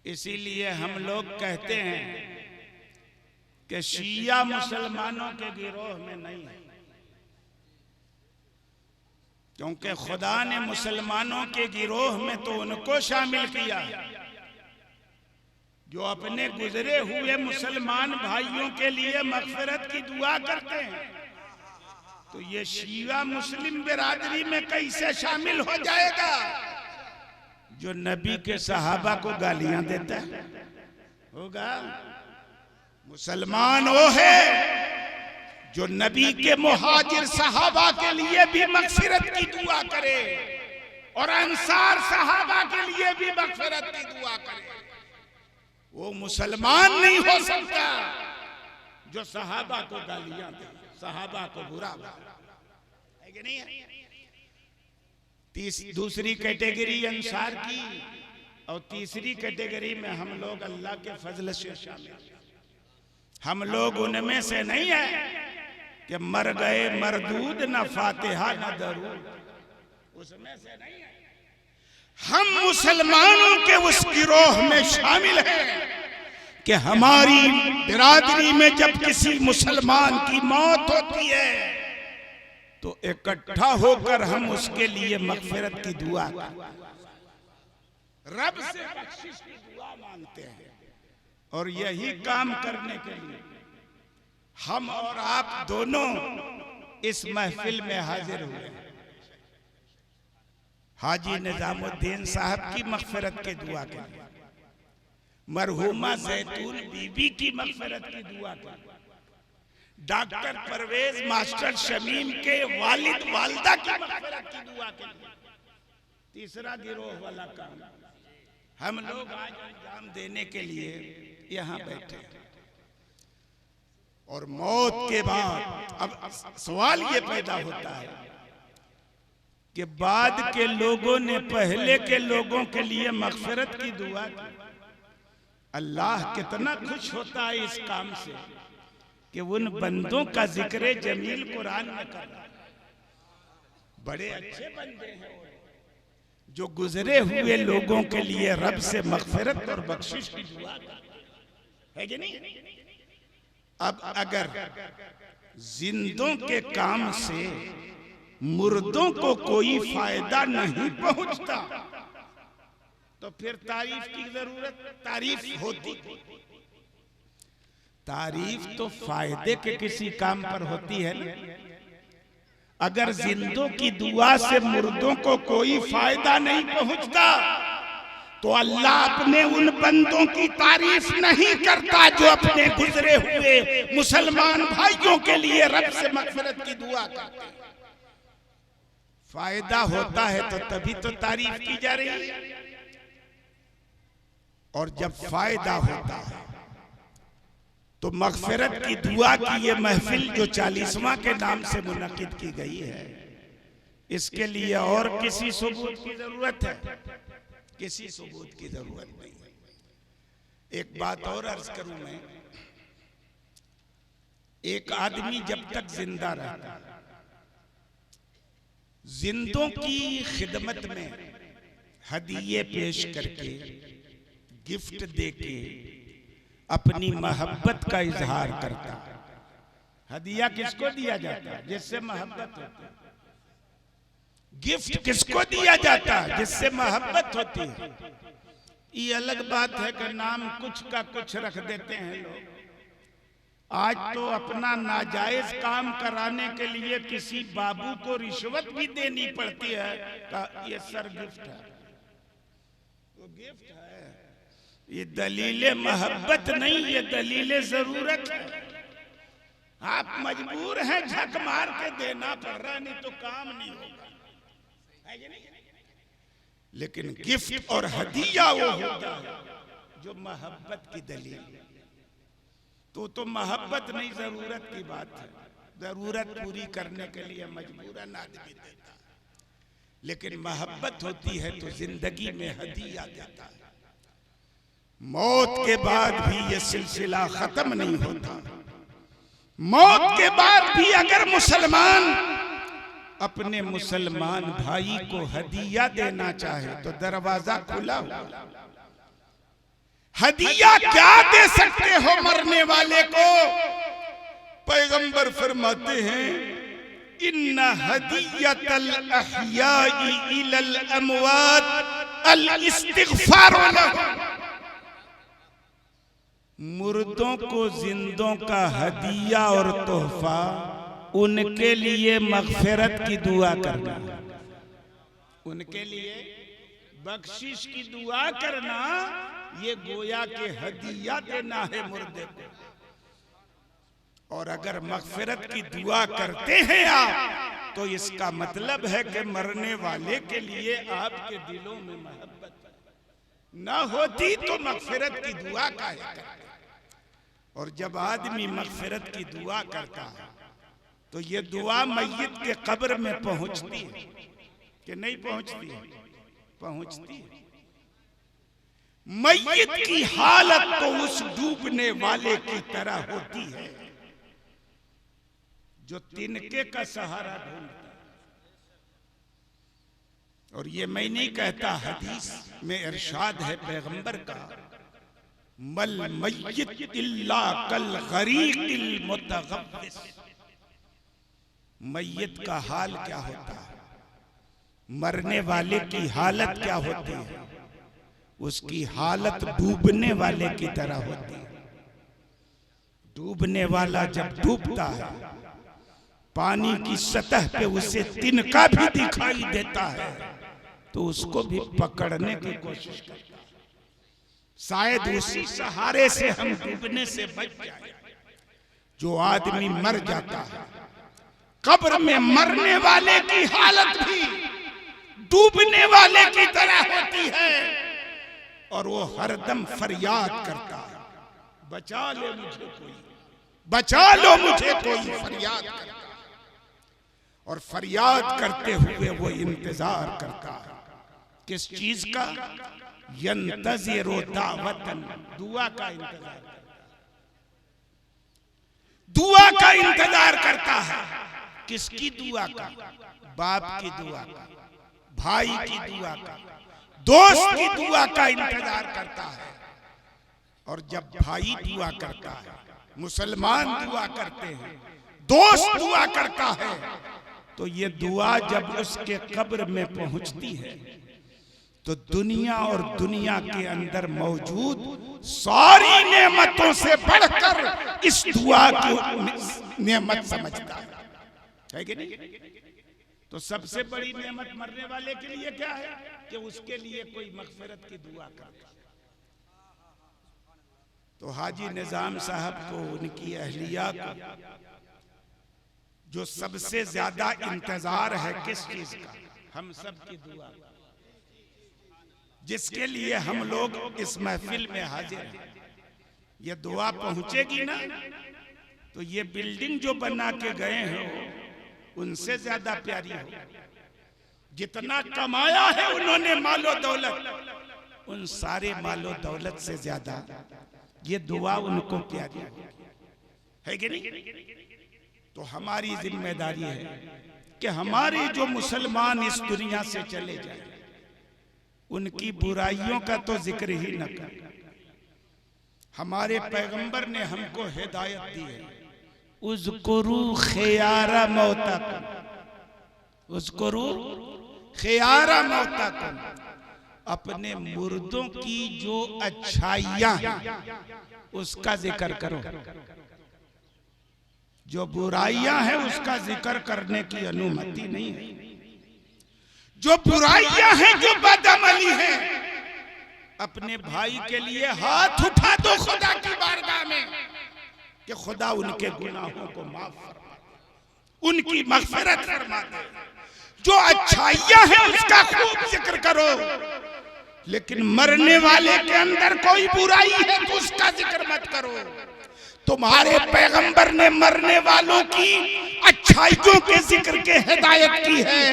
इसीलिए हम लोग कहते हैं कि शिया मुसलमानों के गिरोह में नहीं है, क्योंकि खुदा ने मुसलमानों के गिरोह में तो उनको शामिल किया जो अपने गुजरे हुए मुसलमान भाइयों के लिए मग़फ़िरत की दुआ करते हैं। तो ये शिया मुस्लिम बिरादरी में कैसे शामिल हो जाएगा जो नबी के सहाबा को गालियां देता है? होगा? मुसलमान वो है जो नबी के मुहाजिर सहाबा के लिए भी मग़फ़िरत की दुआ करे और अंसार सहाबा के लिए भी मग़फ़िरत की दुआ करे। वो मुसलमान नहीं हो सकता जो सहाबा को गालियां दे, सहाबा को बुरा है कि नहीं है? दूसरी कैटेगरी अंसार की, और तीसरी कैटेगरी में हम लोग अल्लाह के फजल से शामिल। हम लोग उनमें से नहीं है कि मर गए मरदूद न फातिहा न दरूद, उसमें से नहीं है। हम मुसलमानों के उस गिरोह में शामिल हैं कि हमारी बिरादरी में जब किसी मुसलमान की मौत होती है तो इकट्ठा होकर हम उसके लिए मग़फ़िरत की दुआ करते हैं, रब से बख्शिश की दुआ मांगते हैं। और यही काम करने के लिए हम और आप दोनों इस महफिल में हाजिर हुए। हाजी निजामुद्दीन साहब की मग़फ़िरत की दुआ करें, मरहुमा जैतून बीबी की मग़फ़िरत की दुआ करें, डॉक्टर परवेज मास्टर शमीम के वालिद वालिदा की मग़फ़िरत की दुआ करें। तीसरा गिरोह वाला काम हम लोग आज अंजाम देने के लिए यहाँ बैठे हैं। और मौत के बाद अब सवाल ये पैदा होता है कि बाद के लोगों ने पहले के लोगों के लिए मग़फ़िरत की दुआ की। अल्लाह कितना खुश होता है इस काम से कि उन बंदों का जिक्र जमील कुरान में कर रहा है। बड़े अच्छे बंदे हैं जो गुजरे हुए लोगों के लिए रब से मग़फ़िरत और बख्शिश की दुआ है कि नहीं? अब अगर जिंदों के काम से मुर्दों को कोई फायदा नहीं पहुंचता तो फिर तारीफ की जरूरत, तारीफ होती। तारीफ तो फायदे के किसी काम पर होती है ना। अगर जिंदों की दुआ से मुर्दों को कोई फायदा नहीं पहुंचता तो अल्लाह अपने उन बंदों की तारीफ नहीं करता जो अपने गुजरे हुए मुसलमान भाइयों के लिए रब से मग़फ़िरत की दुआ करते हैं। फायदा होता है तो तभी तो तारीफ की जा रही है। और जब फायदा होता है तो मग़फ़िरत की दुआ की ये महफिल जो 40वां के नाम से मुनक़िद की गई है, इसके लिए और किसी सबूत की जरूरत है? किसी सबूत की जरूरत नहीं है। एक बात और अर्ज करूं मैं, एक आदमी जब तक जिंदा रहता जिंदों की खिदमत में हदिये पेश करके गिफ्ट देके अपनी मोहब्बत का इजहार करता है। हदिया किसको दिया जाता है? जिससे मोहब्बत होती है। गिफ्ट किसको दिया जाता है? जिससे मोहब्बत होती है। ये अलग बात है कि नाम कुछ का कुछ रख देते हैं लोग। आज तो अपना नाजायज काम कराने के लिए किसी बाबू को रिश्वत भी देनी पड़ती है। ये सर गिफ्ट है, वो गिफ्ट है। ये दलीले मोहब्बत नहीं, ये दलीले जरूरत है। आप मजबूर हैं, झक मार के देना पड़ रहा, नहीं तो काम नहीं होगा, है कि नहीं? लेकिन गिफ्ट और हदिया वो होता है जो मोहब्बत की दलील। तो मोहब्बत नहीं, जरूरत की बात है। जरूरत पूरी करने के लिए मजबूरन आदमी देता है, लेकिन मोहब्बत होती है तो जिंदगी में हदिया देता है। मौत के बाद भी ये सिलसिला खत्म नहीं होता। मौत के बाद भी अगर मुसलमान अपने मुसलमान भाई को हदिया देना चाहे तो दरवाजा खुला हो। हदिया क्या दे सकते हो मरने वाले को? पैगंबर फरमाते हैं, इन्ना हदियतल अहयाई इलल अमवात अल इस्तिगफार लहुम। मुर्दों को जिंदों का हदिया और तोहफा उनके लिए मगफिरत की दुआ करना, उनके लिए बख्शिश की दुआ करना, ये गोया के हदिया देना है मुर्दे को। और अगर मगफिरत की दुआ करते हैं आप तो इसका मतलब है कि मरने वाले के लिए आपके दिलों में मोहब्बत ना होती तो मगफिरत की दुआ का है। और जब आदमी मगफिरत की दुआ करता है तो ये दुआ मैयत के कब्र में पहुंचती है कि नहीं पहुंचती है? पहुंचती है। मैयत की हालत तो उस डूबने वाले की तरह होती है जो तिनके का सहारा ढूंढता है। और ये मैं नहीं कहता, हदीस में इरशाद है पैगंबर का, मल मय्यत इल्ला कल गरीकिल मुतगव्विस। मैयत का हाल क्या होता है, मरने वाले की हालत क्या होती है? उसकी हालत डूबने वाले की तरह होती है। डूबने वाला जब डूबता है, पानी की सतह पे उसे तिनका भी दिखाई देता है तो उसको भी पकड़ने की कोशिश करता है। शायद उसी सहारे से हम डूबने से बच जाए। जो आदमी मर जाता है, कब्र में मरने वाले की हालत भी डूबने वाले की तरह होती है और वो हरदम फरियाद करता है, बचा लो मुझे कोई, बचा लो मुझे कोई, फरियाद करता है। और फरियाद करते हुए वो इंतजार करता है किस चीज का? यंतज़िरु दावतन, दुआ का इंतजार करता है। दुआ का इंतजार करता है। किसकी दुआ का? बाप की दुआ का, भाई की दुआ का, दोस्त की दुआ का इंतजार करता है। और जब भाई दुआ करता है, मुसलमान दुआ करते हैं, दोस्त दुआ करता है, तो ये दुआ जब उसके कब्र में पहुंचती है तो दुनिया और दुनिया के अंदर मौजूद सारी नेमतों से बढ़कर इस दुआ की नेमत समझता है कि नहीं? तो सबसे बड़ी नेमत मरने वाले के लिए क्या है कि उसके लिए कोई मगफिरत की दुआ करे। तो हाजी निजाम साहब को, उनकी अहलिया को जो सबसे ज्यादा इंतजार है किस चीज का? हम सब की दुआ, जिसके लिए हम लोग इस महफिल में हाजिर हैं। ये दुआ पहुंचेगी ना तो ये बिल्डिंग जो बना के गए हो उनसे ज्यादा प्यारी हो। जितना कमाया है उन्होंने मालो दौलत, उन सारे मालो दौलत से ज्यादा ये दुआ उनको प्यारी है कि नहीं? तो हमारी जिम्मेदारी है कि हमारे जो मुसलमान इस दुनिया से चले जाए, उनकी बुराइयों का तो जिक्र ही न कर। हमारे पैगंबर ने हमको हिदायत दी है, उज़कुरू खियारा मौताकुम, उज़कुरू खियारा मौताकुम, अपने मुर्दों की जो अच्छाइयां हैं उसका जिक्र करो, जो बुराइयां हैं उसका जिक्र करने की अनुमति नहीं है। जो बुराइयां हैं, जो बदअमली है, अपने भाई के लिए हाथ उठा दो खुदा की बारगाह में कि खुदा उनके गुनाहों को माफ फरमा दे, उनकी मग़फ़िरत फरमा दे। जो अच्छाइयां हैं उसका खूब जिक्र करो, लेकिन मरने वाले के अंदर कोई बुराई है तो उसका जिक्र मत करो। तुम्हारे पैगंबर ने मरने वालों की अच्छाइयों के जिक्र के हिदायत की है,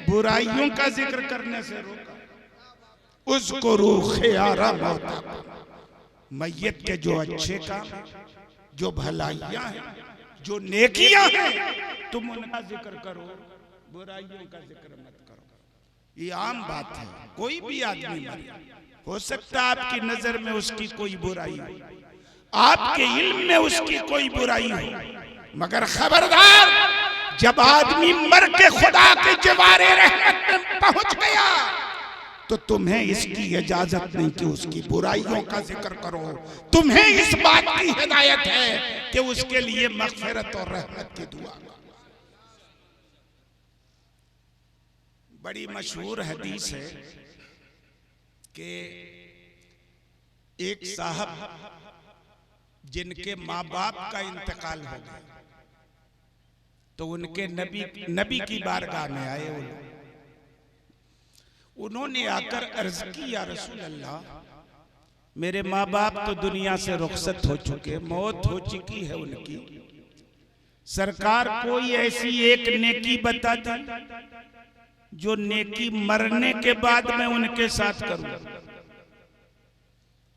बुराइयों का जिक्र करने से रोका। उज़कुरू खियारा मौताकुम, मैयत के जो अच्छे काम, जो भलाइयां हैं, जो नेकियां हैं, तुम उनका जिक्र करो, बुराइयों का जिक्र मत करो। ये आम बात है, कोई भी आदमी मरे, हो सकता है आपकी नजर में उसकी कोई बुराई हो, आपके इल्म में उसकी कोई बुराई हो, मगर खबरदार जब आदमी मर के खुदा के जवारे रहमत में पहुंच गया तो तुम्हें इसकी इजाजत नहीं कि उसकी बुराइयों का जिक्र करो। तुम्हें इस बात की हिदायत है कि उसके लिए मग़फ़िरत और रहमत की दुआ। बड़ी मशहूर हदीस है कि एक साहब जिनके माँ बाप का इंतकाल हो गया तो उनके नबी की बारगाह में आए। उन्होंने आकर अर्ज की, या रसूल अल्लाह, मेरे माँ बाप तो दुनिया से रुखसत हो चुके, मौत हो चुकी है उनकी, सरकार कोई ऐसी एक नेकी बता दे जो नेकी मरने के बाद मैं उनके साथ करूं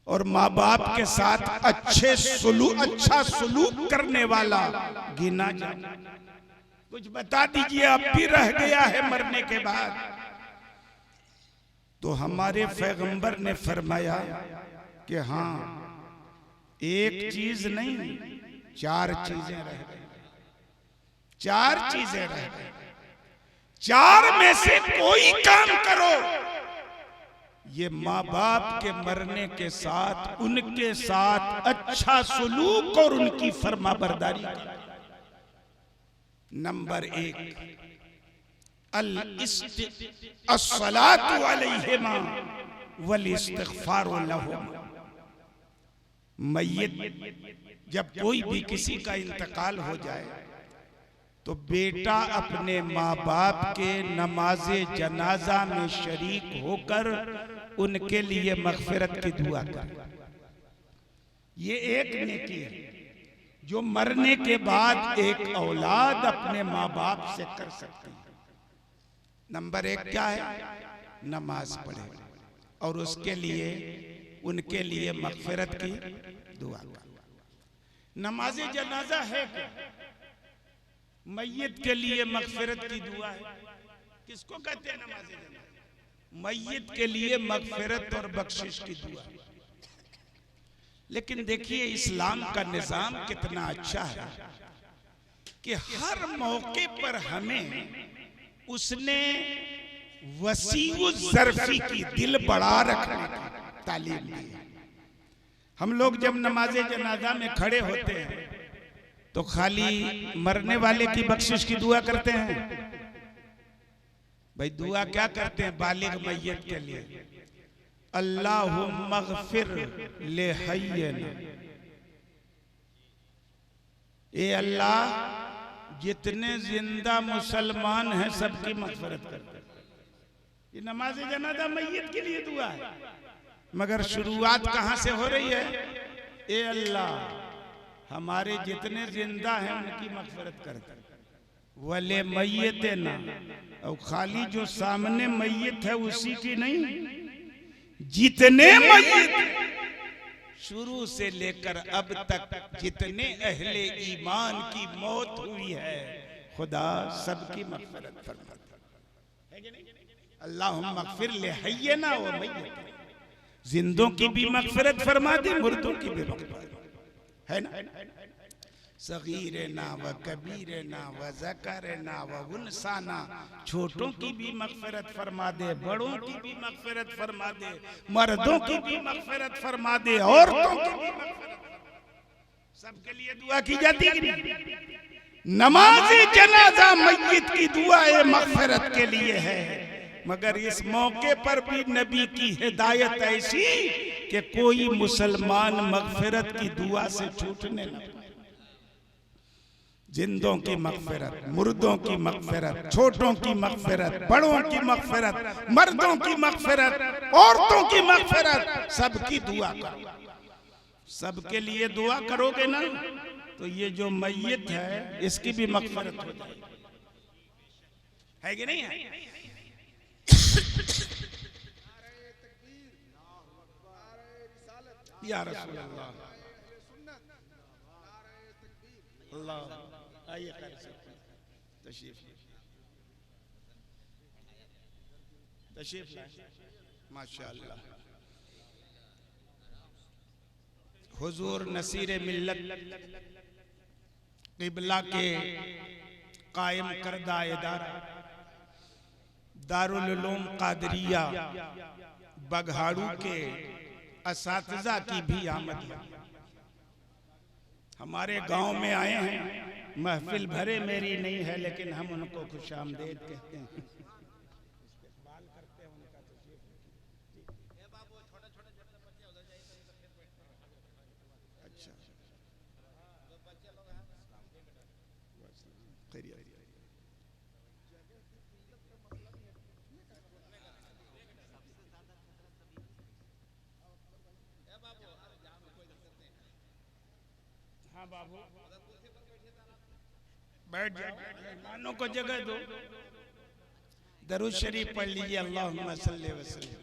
और माँ बाप के साथ अच्छा सुलूक करने वाला गिना जाए। कुछ बता दीजिए, अब भी रह गया है मरने के बाद। तो हमारे पैगंबर ने फरमाया कि हाँ, एक चीज नहीं, 4 चीजें रह गई, 4 चीजें रह गई। 4 में से कोई काम करो, ये माँ बाप के मरने के साथ उनके साथ अच्छा सुलूक और उनकी फरमाबरदारी करो। नंबर 1, अस्सलातु अलैहिमा वल इस्तिग़फ़ारु लहुमा। मैयत जब कोई भी किसी का इंतकाल हो जाए तो बेटा अपने माँ बाप के नमाज़े जनाजा में शरीक होकर उनके लिए मग़फ़िरत की दुआ करे। ये एक नेकी है जो मरने के बाद एक औलाद अपने माँ बाप से कर सकती है। नंबर 1 क्या है? नमाज पढ़े और उसके लिए उनके लिए मग़फ़िरत की दुआ करे। नमाज जनाजा है क्या? मैयत के लिए मग़फ़िरत की दुआ है। किसको कहते हैं नमाज जनाजा? मैयत के लिए मग़फ़िरत और बख्शिश की दुआ। लेकिन देखिए इस्लाम का निज़ाम कितना अच्छा है कि हर मौके पर हमें उसने वसीउ ज़र्फ़ी की, दिल बड़ा रखने की तालीम दी है। हम लोग जब नमाज़े जनाजा में खड़े होते हैं तो खाली मरने वाले की बख्शिश की दुआ करते हैं? भाई दुआ क्या करते हैं बालिग मैयत के लिए? अल्लाहुम्मा ग़फ़िर ले हय्यना, ए अल्लाह जितने जिंदा मुसलमान हैं सबकी मग़फ़िरत कर। ये नमाज जनाजा मैयत के लिए दुआ है, मगर शुरुआत कहां से हो रही है? ए अल्लाह हमारे जितने जिंदा हैं उनकी मग़फ़िरत कर। वले मैयत ना, और खाली जो सामने मैयत है उसी की नहीं, जितने मैयत शुरू से लेकर अब तक जितने अहले ईमान की मौत हुई है खुदा सबकी मग़फ़िरत फरमाता है कि नहीं? अल्लाहुम्मा मगफिर ले हय्यना व मय्यतना, जिंदों की भी मगफिरत फरमा दे, मुर्दों की भी मगफिरत, है ना। सगीरना व कबीरना व ज़करना व उनसाना, छोटों की भी मगफिरत फरमा दे, बड़ों की भी मगफिरत फरमा दे, मर्दों की भी मगफिरत फरमा दे, औरतों की भी मगफिरत, सबके लिए दुआ की जाती है। नमाज़े जनाजा मय्यत की दुआ मगफिरत के लिए है, मगर इस मौके पर भी नबी की हिदायत ऐसी कि कोई मुसलमान मगफिरत की दुआ से छूटने न। जिंदों की मगफिरत, मुर्दों की मगफिरत, छोटों की मगफिरत, बड़ों की मगफिरत, मर्दों की मगफिरत, औरतों की मगफिरत, सबकी दुआ करो। सबके लिए दुआ करोगे ना तो ये जो मैयत है इसकी भी मगफिरत हो जाएगी, है कि नहीं है? या रसूल अल्लाह, अल्लाह आइए तशरीफ लाए, माशाअल्लाह। हुजूर नसीर मिल्लत क़िबला के कायम करदा इदारा दारुल उलूम कादरिया बघाड़ू के असातिज़ा की भी आमद है। हमारे गांव में आए हैं, महफिल भरे मेरी नहीं है लेकिन हम उनको खुशामदीद कहते हैं। अच्छा, हाँ बाबू बैठ जाओ, मेहमानों को जगह दो। दरूद शरीफ पढ़ लीजिए, अल्लाहुम्मा सल्ली व सल्लिम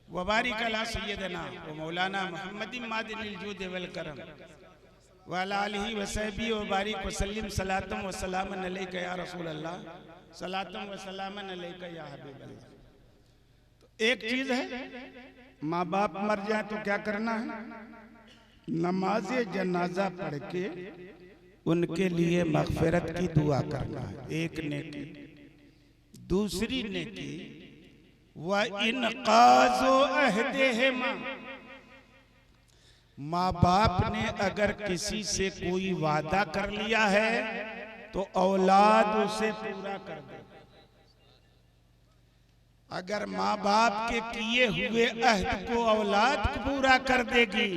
व बारिक अला सय्यदना व मौलाना मुहम्मदिन मादिनिल जूद वल करम व अला आलिहि व सहबी व बारिक व सल्लिम सलातम व सलामन अलैका या रसूल अल्लाह, सलातम व सलामन अलैका या हबीब अल्लाह। तो एक चीज है, माँ बाप मर जाए तो क्या करना है? नमाज़े जनाजा पढ़ के उनके लिए मगफिरत की दुआ करना है, एक नेकी। दूसरी नेकी व इनक़ाज़ो अहदिहिमा, माँ बाप ने अगर किसी से कोई वादा कर लिया है तो औलाद उसे पूरा कर दे। अगर माँ बाप के किए हुए अहद को औलाद पूरा कर देगी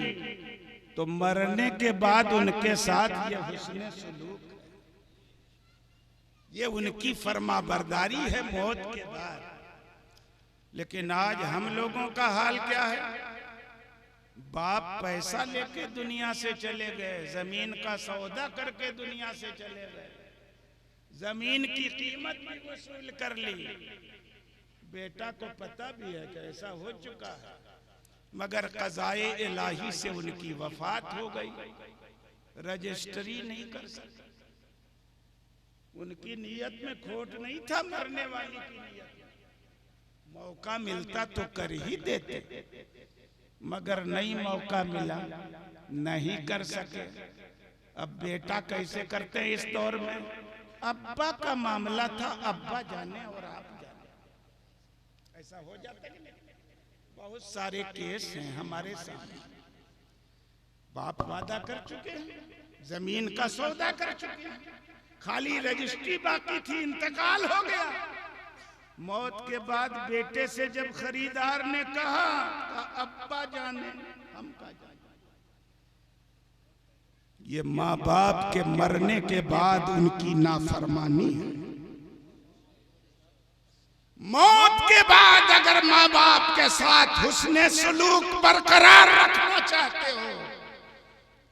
तो मरने के बाद उनके साथ ये हुस्न सुलूक, ये उनकी फरमाबरदारी है मौत के बाद। लेकिन आज हम लोगों का हाल क्या है? बाप पैसा लेके दुनिया से चले गए, जमीन का सौदा करके दुनिया से चले गए, जमीन की कीमत भी वसूल कर ली। बेटा को पता भी है कि ऐसा हो चुका है, मगर क़ज़ाए इलाही से उनकी वफात हो गई, रजिस्ट्री नहीं कर सकता। उनकी नीयत में खोट नहीं था, मरने वाली की नीयत। मौका मिलता तो कर ही देते, मगर नहीं मौका मिला, नहीं कर सके। अब बेटा कैसे करते हैं इस दौर में? अब्बा का मामला था, अब्बा जाने और आप जाने, ऐसा हो जाता है। बहुत सारे केस हैं हमारे सामने। बाप वादा कर चुके हैं, जमीन का सौदा कर चुके हैं, खाली रजिस्ट्री बाकी थी, इंतकाल हो गया। मौत के बाद बेटे से जब खरीदार ने कहा अब्बा जाने हम का जाने। ये माँ बाप के मरने के बाद उनकी नाफरमानी है। मौत के बाद अगर माँ बाप के साथ हुस्ने सुलूक बरकरार रखना चाहते हो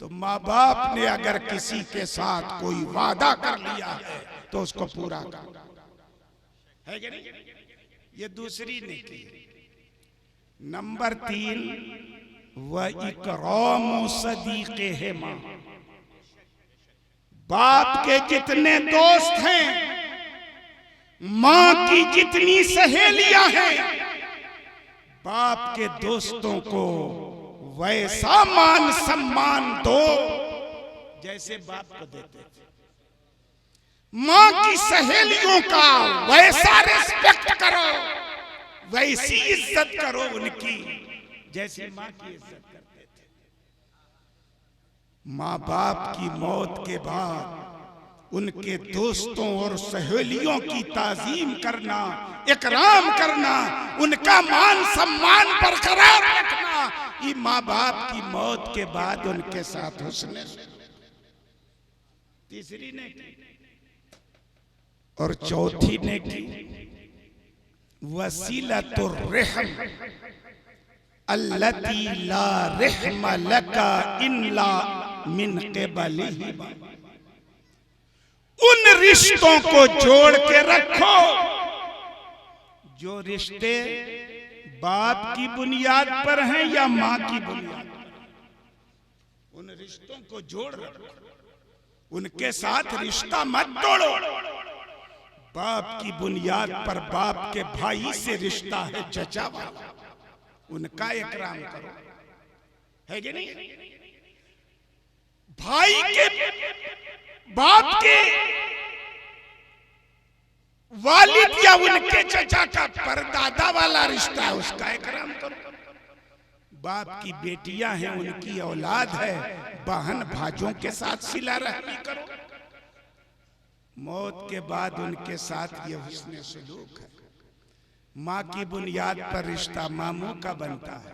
तो माँ बाप ने अगर किसी के साथ कोई वादा कर लिया है तो उसको पूरा कर, है कि नहीं? ये दूसरी नेकी। नंबर 3 व इकराम सदीक़िहिमा, बाप के जितने दोस्त हैं मां की जितनी सहेलियां हैं, बाप के दोस्तों को वैसा मान सम्मान दो जैसे बाप को देते थे। मां की सहेलियों का वैसा रिस्पेक्ट करो, वैसी इज्जत करो उनकी जैसी मां की इज्जत करते थे। मां बाप की मौत के बाद उनके दोस्तों और सहेलियों की ताजीम करना, इकराम करना, उनका मान सम्मान बरकरार रखना, ये मां बाप की मौत के बाद उनके साथ हुस्न तीसरी ने की। और चौथी ने की वसीलतुर रहम अल्लती ला रहम लका इल्ला मिन क़िबलिही। उन रिश्तों को जोड़ के रखो जो रिश्ते बाप की बुनियाद पर हैं या मां की बुनियाद पर। उन रिश्तों को जोड़ रखो, उनके साथ रिश्ता मत तोड़ो। बाप की बुनियाद पर बाप के भाई से रिश्ता है चचा वाला, उनका इकराम करो, है कि नहीं? भाई के बाप के वालिद या उनके चचा का परदादा वाला रिश्ता है, उसका इकराम करो। बाप की बेटियां हैं, उनकी औलाद है, बहन भाइयों के साथ सिला रहमी करो। मौत के बाद उनके साथ ये हुस्न सलूक है। माँ की बुनियाद पर रिश्ता मामू का बनता है,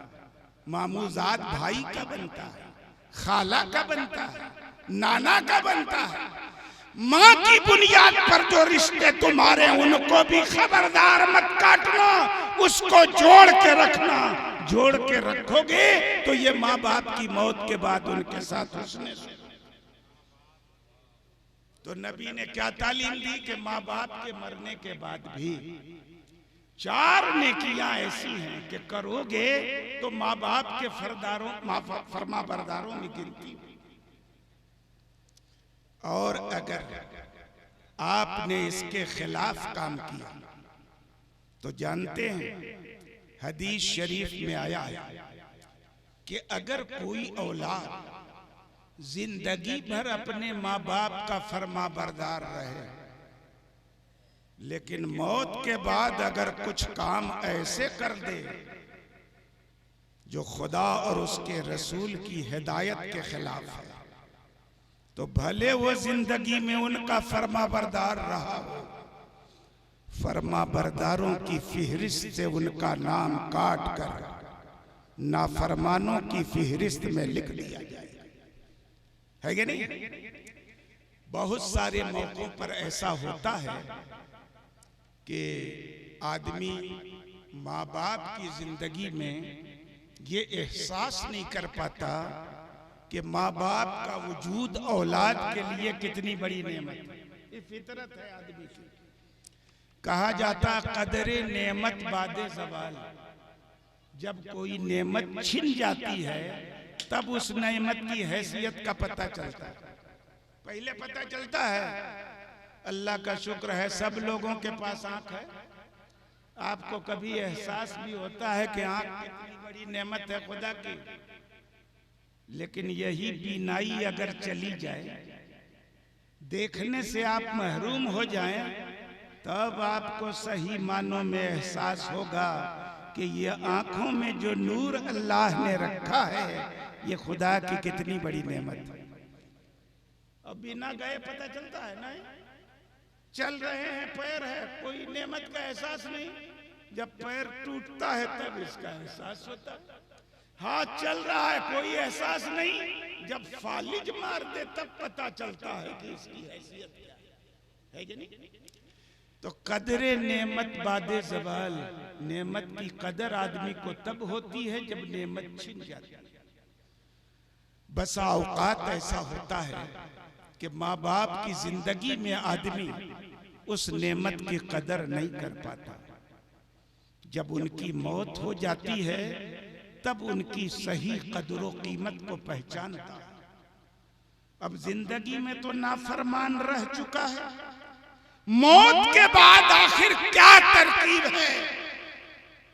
मामूजाद भाई का बनता है, खाला का बनता है, नाना का बनता है। माँ की बुनियाद पर जो रिश्ते तुम्हारे, उनको भी खबरदार मत काटना, उसको जोड़ के रखना। जोड़ के रखोगे तो ये माँ बाप की मौत के बाद उनके साथ हुस्न। तो नबी ने क्या तालीम दी कि माँ बाप के मरने के बाद भी 4 नेकियां ऐसी हैं कि करोगे तो माँ बाप के फरमा बरदारों में गिनती। और अगर आपने इसके खिलाफ काम किया तो जानते हैं हदीस शरीफ में आया है कि अगर कोई औलाद जिंदगी भर अपने माँ बाप का फरमा बरदार रहे, लेकिन मौत के बाद अगर कुछ काम ऐसे कर दे जो खुदा और उसके रसूल की हिदायत के खिलाफ है, तो भले वो जिंदगी में उनका फरमा बरदार रहा हो, फरमा बरदारों की फिहरिस्त से उनका नाम काट कर नाफरमानों की फिहरिस्त में लिख दिया जाएगा, है कि नहीं? बहुत सारे मौकों पर ऐसा होता है कि आदमी माँ बाप की जिंदगी में ये एहसास नहीं कर पाता कि माँ बाप का वजूद औलाद के लिए कितनी बड़ी नेमत है। ये फितरत है आदमी की। कहा जाता कदरे नेमत बादे ज़वाल, जब कोई नेमत छिन जाती है तब उस नेमत की हैसियत का पता चलता है। पहले पता चलता है अल्लाह का शुक्र है सब लोगों के पास आंख है। आपको कभी एहसास भी होता है कि आंख कितनी बड़ी नेमत है खुदा की, लेकिन यही बीनाई अगर चली जाए, देखने से आप महरूम हो जाएं, तब आपको सही मानों में एहसास होगा कि ये आंखों में जो नूर अल्लाह ने रखा है ये खुदा की कितनी बड़ी नेमत है। अब बिना गए पता चलता है ना, चल रहे हैं, पैर है, कोई नेमत का एहसास नहीं। जब पैर टूटता है तब इसका एहसास होता है। हाथ चल रहा है, कोई एहसास नहीं। जब फालिज मार दे तब पता चलता है कि इसकी हैसियत क्या है कि नहीं? तो कदरे नेमत बादे ज़वाल, नेमत की कदर आदमी को तब होती है जब नेमत छिन जाती है। बसा औकात ऐसा होता है कि माँ बाप की जिंदगी में आदमी उस नेमत की कदर नहीं कर पाता। जब उनकी मौत हो जाती है तब उनकी सही कदर कीमत को पहचानता है। अब जिंदगी में तो नाफरमान रह चुका है, मौत के बाद आखिर क्या तरकीब है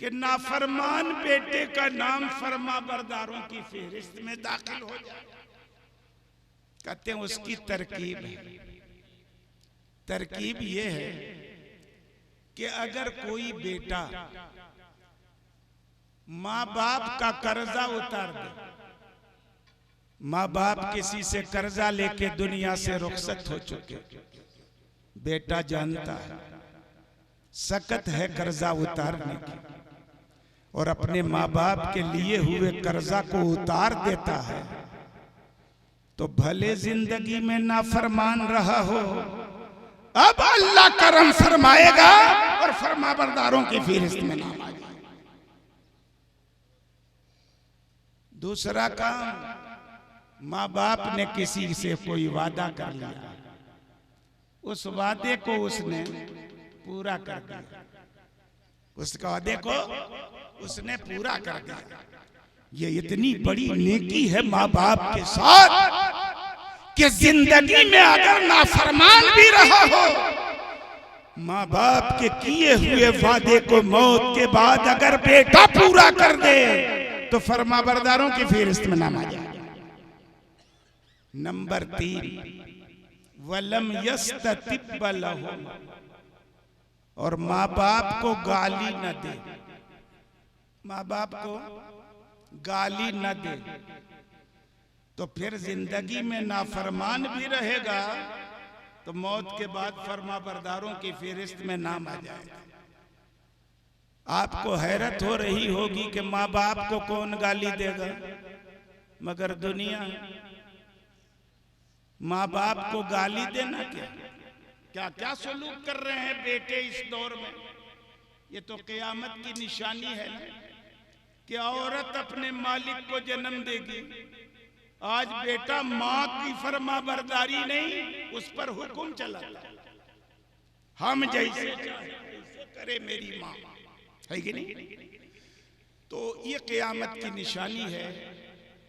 कि नाफरमान बेटे का नाम फरमाबरदारों की फेहरिस्त में दाखिल हो जाए? कहते हैं उसकी तरकीब है। तरकीब यह है कि अगर कोई बेटा माँ बाप का कर्जा उतार दे, माँ बाप किसी से कर्जा लेके दुनिया से रुखसत हो चुके, बेटा जानता है सकत है कर्जा उतारने की, और अपने माँ बाप के लिए हुए कर्जा को उतार देता है, तो भले जिंदगी में नाफरमान रहा हो, अब अल्लाह करम फरमाएगा और फरमाबरदारों की फहरिस्त में नाम आ जाएगा। दूसरा काम, माँ बाप ने किसी से कोई वादा कर लिया, उस वादे को उसने पूरा कर दिया, उस वादे को उसने पूरा कर दिया। ये इतनी बड़ी नेकी है माँ बाप के साथ कि जिंदगी में अगर नाफरमान भी रहा हो, माँ बाप के किए हुए वादे को मौत के बाद अगर बेटा पूरा कर दे तो फरमाबरदारों की फहरिस्त में नाम आ जाए। नंबर 3, वलम यस्ततिब लहु, और माँ बाप को गाली न दे, माँ बाप को गाली न दे, तो फिर जिंदगी में नाफरमान भी रहेगा तो मौत के बाद फरमाबरदारों की फहरिस्त में नाम आ जाएगा। आपको हैरत हो रही होगी कि माँ बाप को कौन गाली देगा, मगर दुनिया माँ बाप को गाली देना क्या क्या सलूक कर रहे हैं बेटे इस दौर में। ये तो क़यामत की निशानी है कि औरत अपने मालिक को जन्म देगी। आज बेटा माँ की फरमाबरदारी नहीं, उस पर हुक्म चला, हम जैसे करे मेरी माँ, है कि नहीं? तो ये क़यामत की निशानी है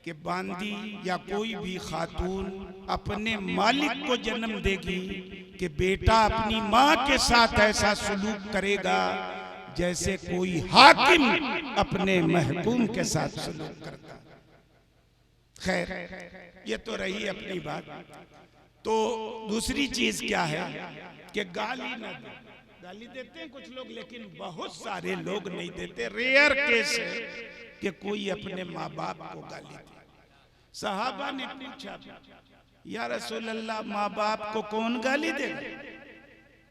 कि बांदी या कोई भी खातून अपने मालिक को जन्म देगी कि बेटा अपनी माँ के साथ ऐसा सलूक करेगा जैसे कोई हाकिम अपने महकूम के साथ सलूक करता। खैर, ये तो रही अपनी बात। तो दूसरी चीज क्या है कि गाली न दे। गाली देते हैं कुछ लोग, लेकिन बहुत सारे लोग नहीं देते। रेयर केस है कि कोई अपने माँ बाप को गाली दे। सहाबा ने पूछा, या रसूल अल्लाह, माँ बाप को कौन गाली देगा?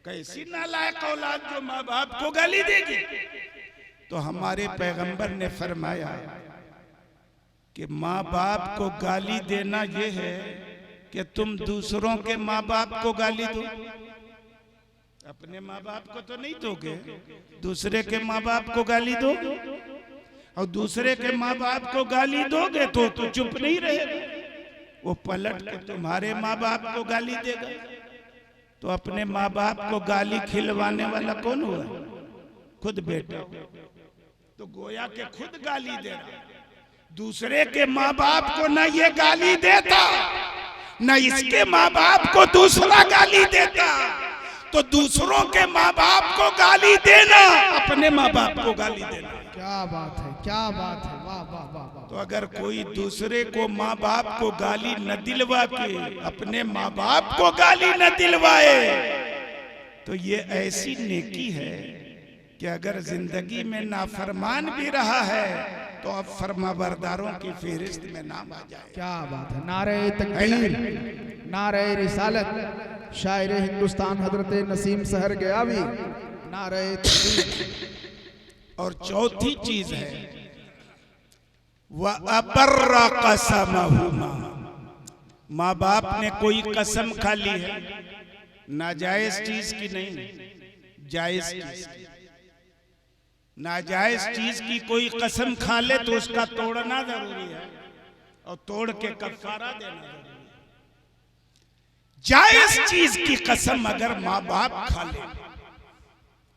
कैसी नालायक औलाद जो माँ बाप को गाली देगी? तो हमारे पैगंबर ने फरमाया कि माँ बाप को गाली देना यह है कि तुम दूसरों के माँ बाप को गाली दो। अपने माँ बाप को तो नहीं दोगे, दूसरे के माँ बाप को गाली दो, और दूसरे के माँ बाप को गाली दोगे तो चुप नहीं रहेगा, वो पलट के तुम्हारे माँ बाप को गाली देगा। तो अपने माँ बाप को गाली खिलवाने वाला कौन हुआ? खुद बेटा। तो गोया के खुद गाली दे रहा, दूसरे के माँ बाप को न ये गाली देता, न इसके माँ बाप को दूसरा गाली देता। तो दूसरों के माँ बाप को गाली देना, अपने माँ बाप को गाली देना। क्या बात है, क्या बात है, वाह वाह वाह वाह। तो अगर कोई दूसरे को माँ बाप को गाली न दिलवा के अपने माँ बाप को गाली न दिलवाए, तो ये ऐसी नेकी है कि अगर जिंदगी में नाफरमान भी रहा है तो अब फरमाबरदारों की फहरिस्त में नाम आ जाए। क्या बात है। नारे तकबीर, नारे रिसालत, शायर हिंदुस्तान हजरत नसीम सहर गयावी, नारे तकबीर। और चौथी चीज है वह अबर्रा कसमहुमा, माँ बाप ने कोई कसम खा ली है, नाजायज चीज की नहीं, जायज चीज की। नाजायज चीज की कोई कसम खा ले तो उसका तोड़ना जरूरी है, और तोड़ के कफारा देना जरूरी है। जायज चीज की कसम अगर माँ बाप खा ले,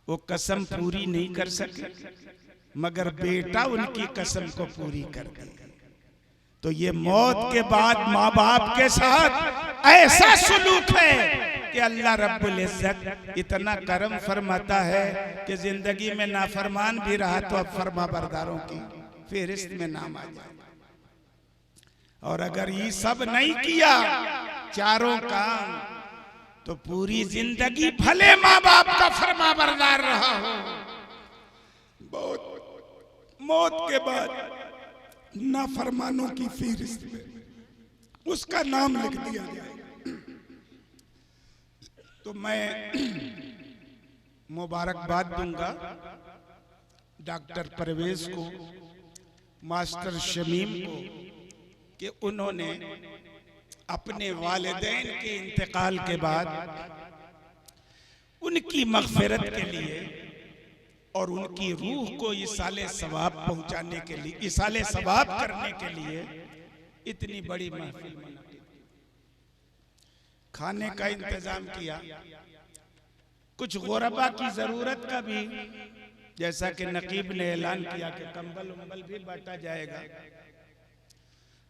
वो कसम पूरी नहीं कर सके, मगर बेटा उनकी कसम को पूरी कर दे, तो ये मौत के बाद माँ बाप के साथ ऐसा सलूक है कि कि अल्लाह रब्बुल इज्जत इतना करम फरमाता है कि जिंदगी में नाफरमान भी रहा तो अब फरमाबरदारों की फेहरिस्त में नाम आ जाए। और अगर ये सब नहीं किया चारों काम, तो पूरी जिंदगी भले माँ बाप का फरमाबरदार रहा हो, मौत के बाद नाफरमानों की फहरिस्त में उसका नाम लिख दिया जाए। तो मैं मुबारकबाद दूंगा डॉक्टर परवेज को, मास्टर शमीम को, कि उन्होंने अपने वालिदैन के इंतकाल के बाद उनकी मग़फ़िरत के लिए और उनकी रूह को इसाले सवाब पहुंचाने के लिए, इसाले सवाब करने के लिए इतनी बड़ी महफिल मनाई, खाने का इंतजाम किया। कुछ गुरबा की जरूरत का भी, जैसा कि नकीब ने ऐलान किया कि कंबल उम्बल भी बांटा जाएगा।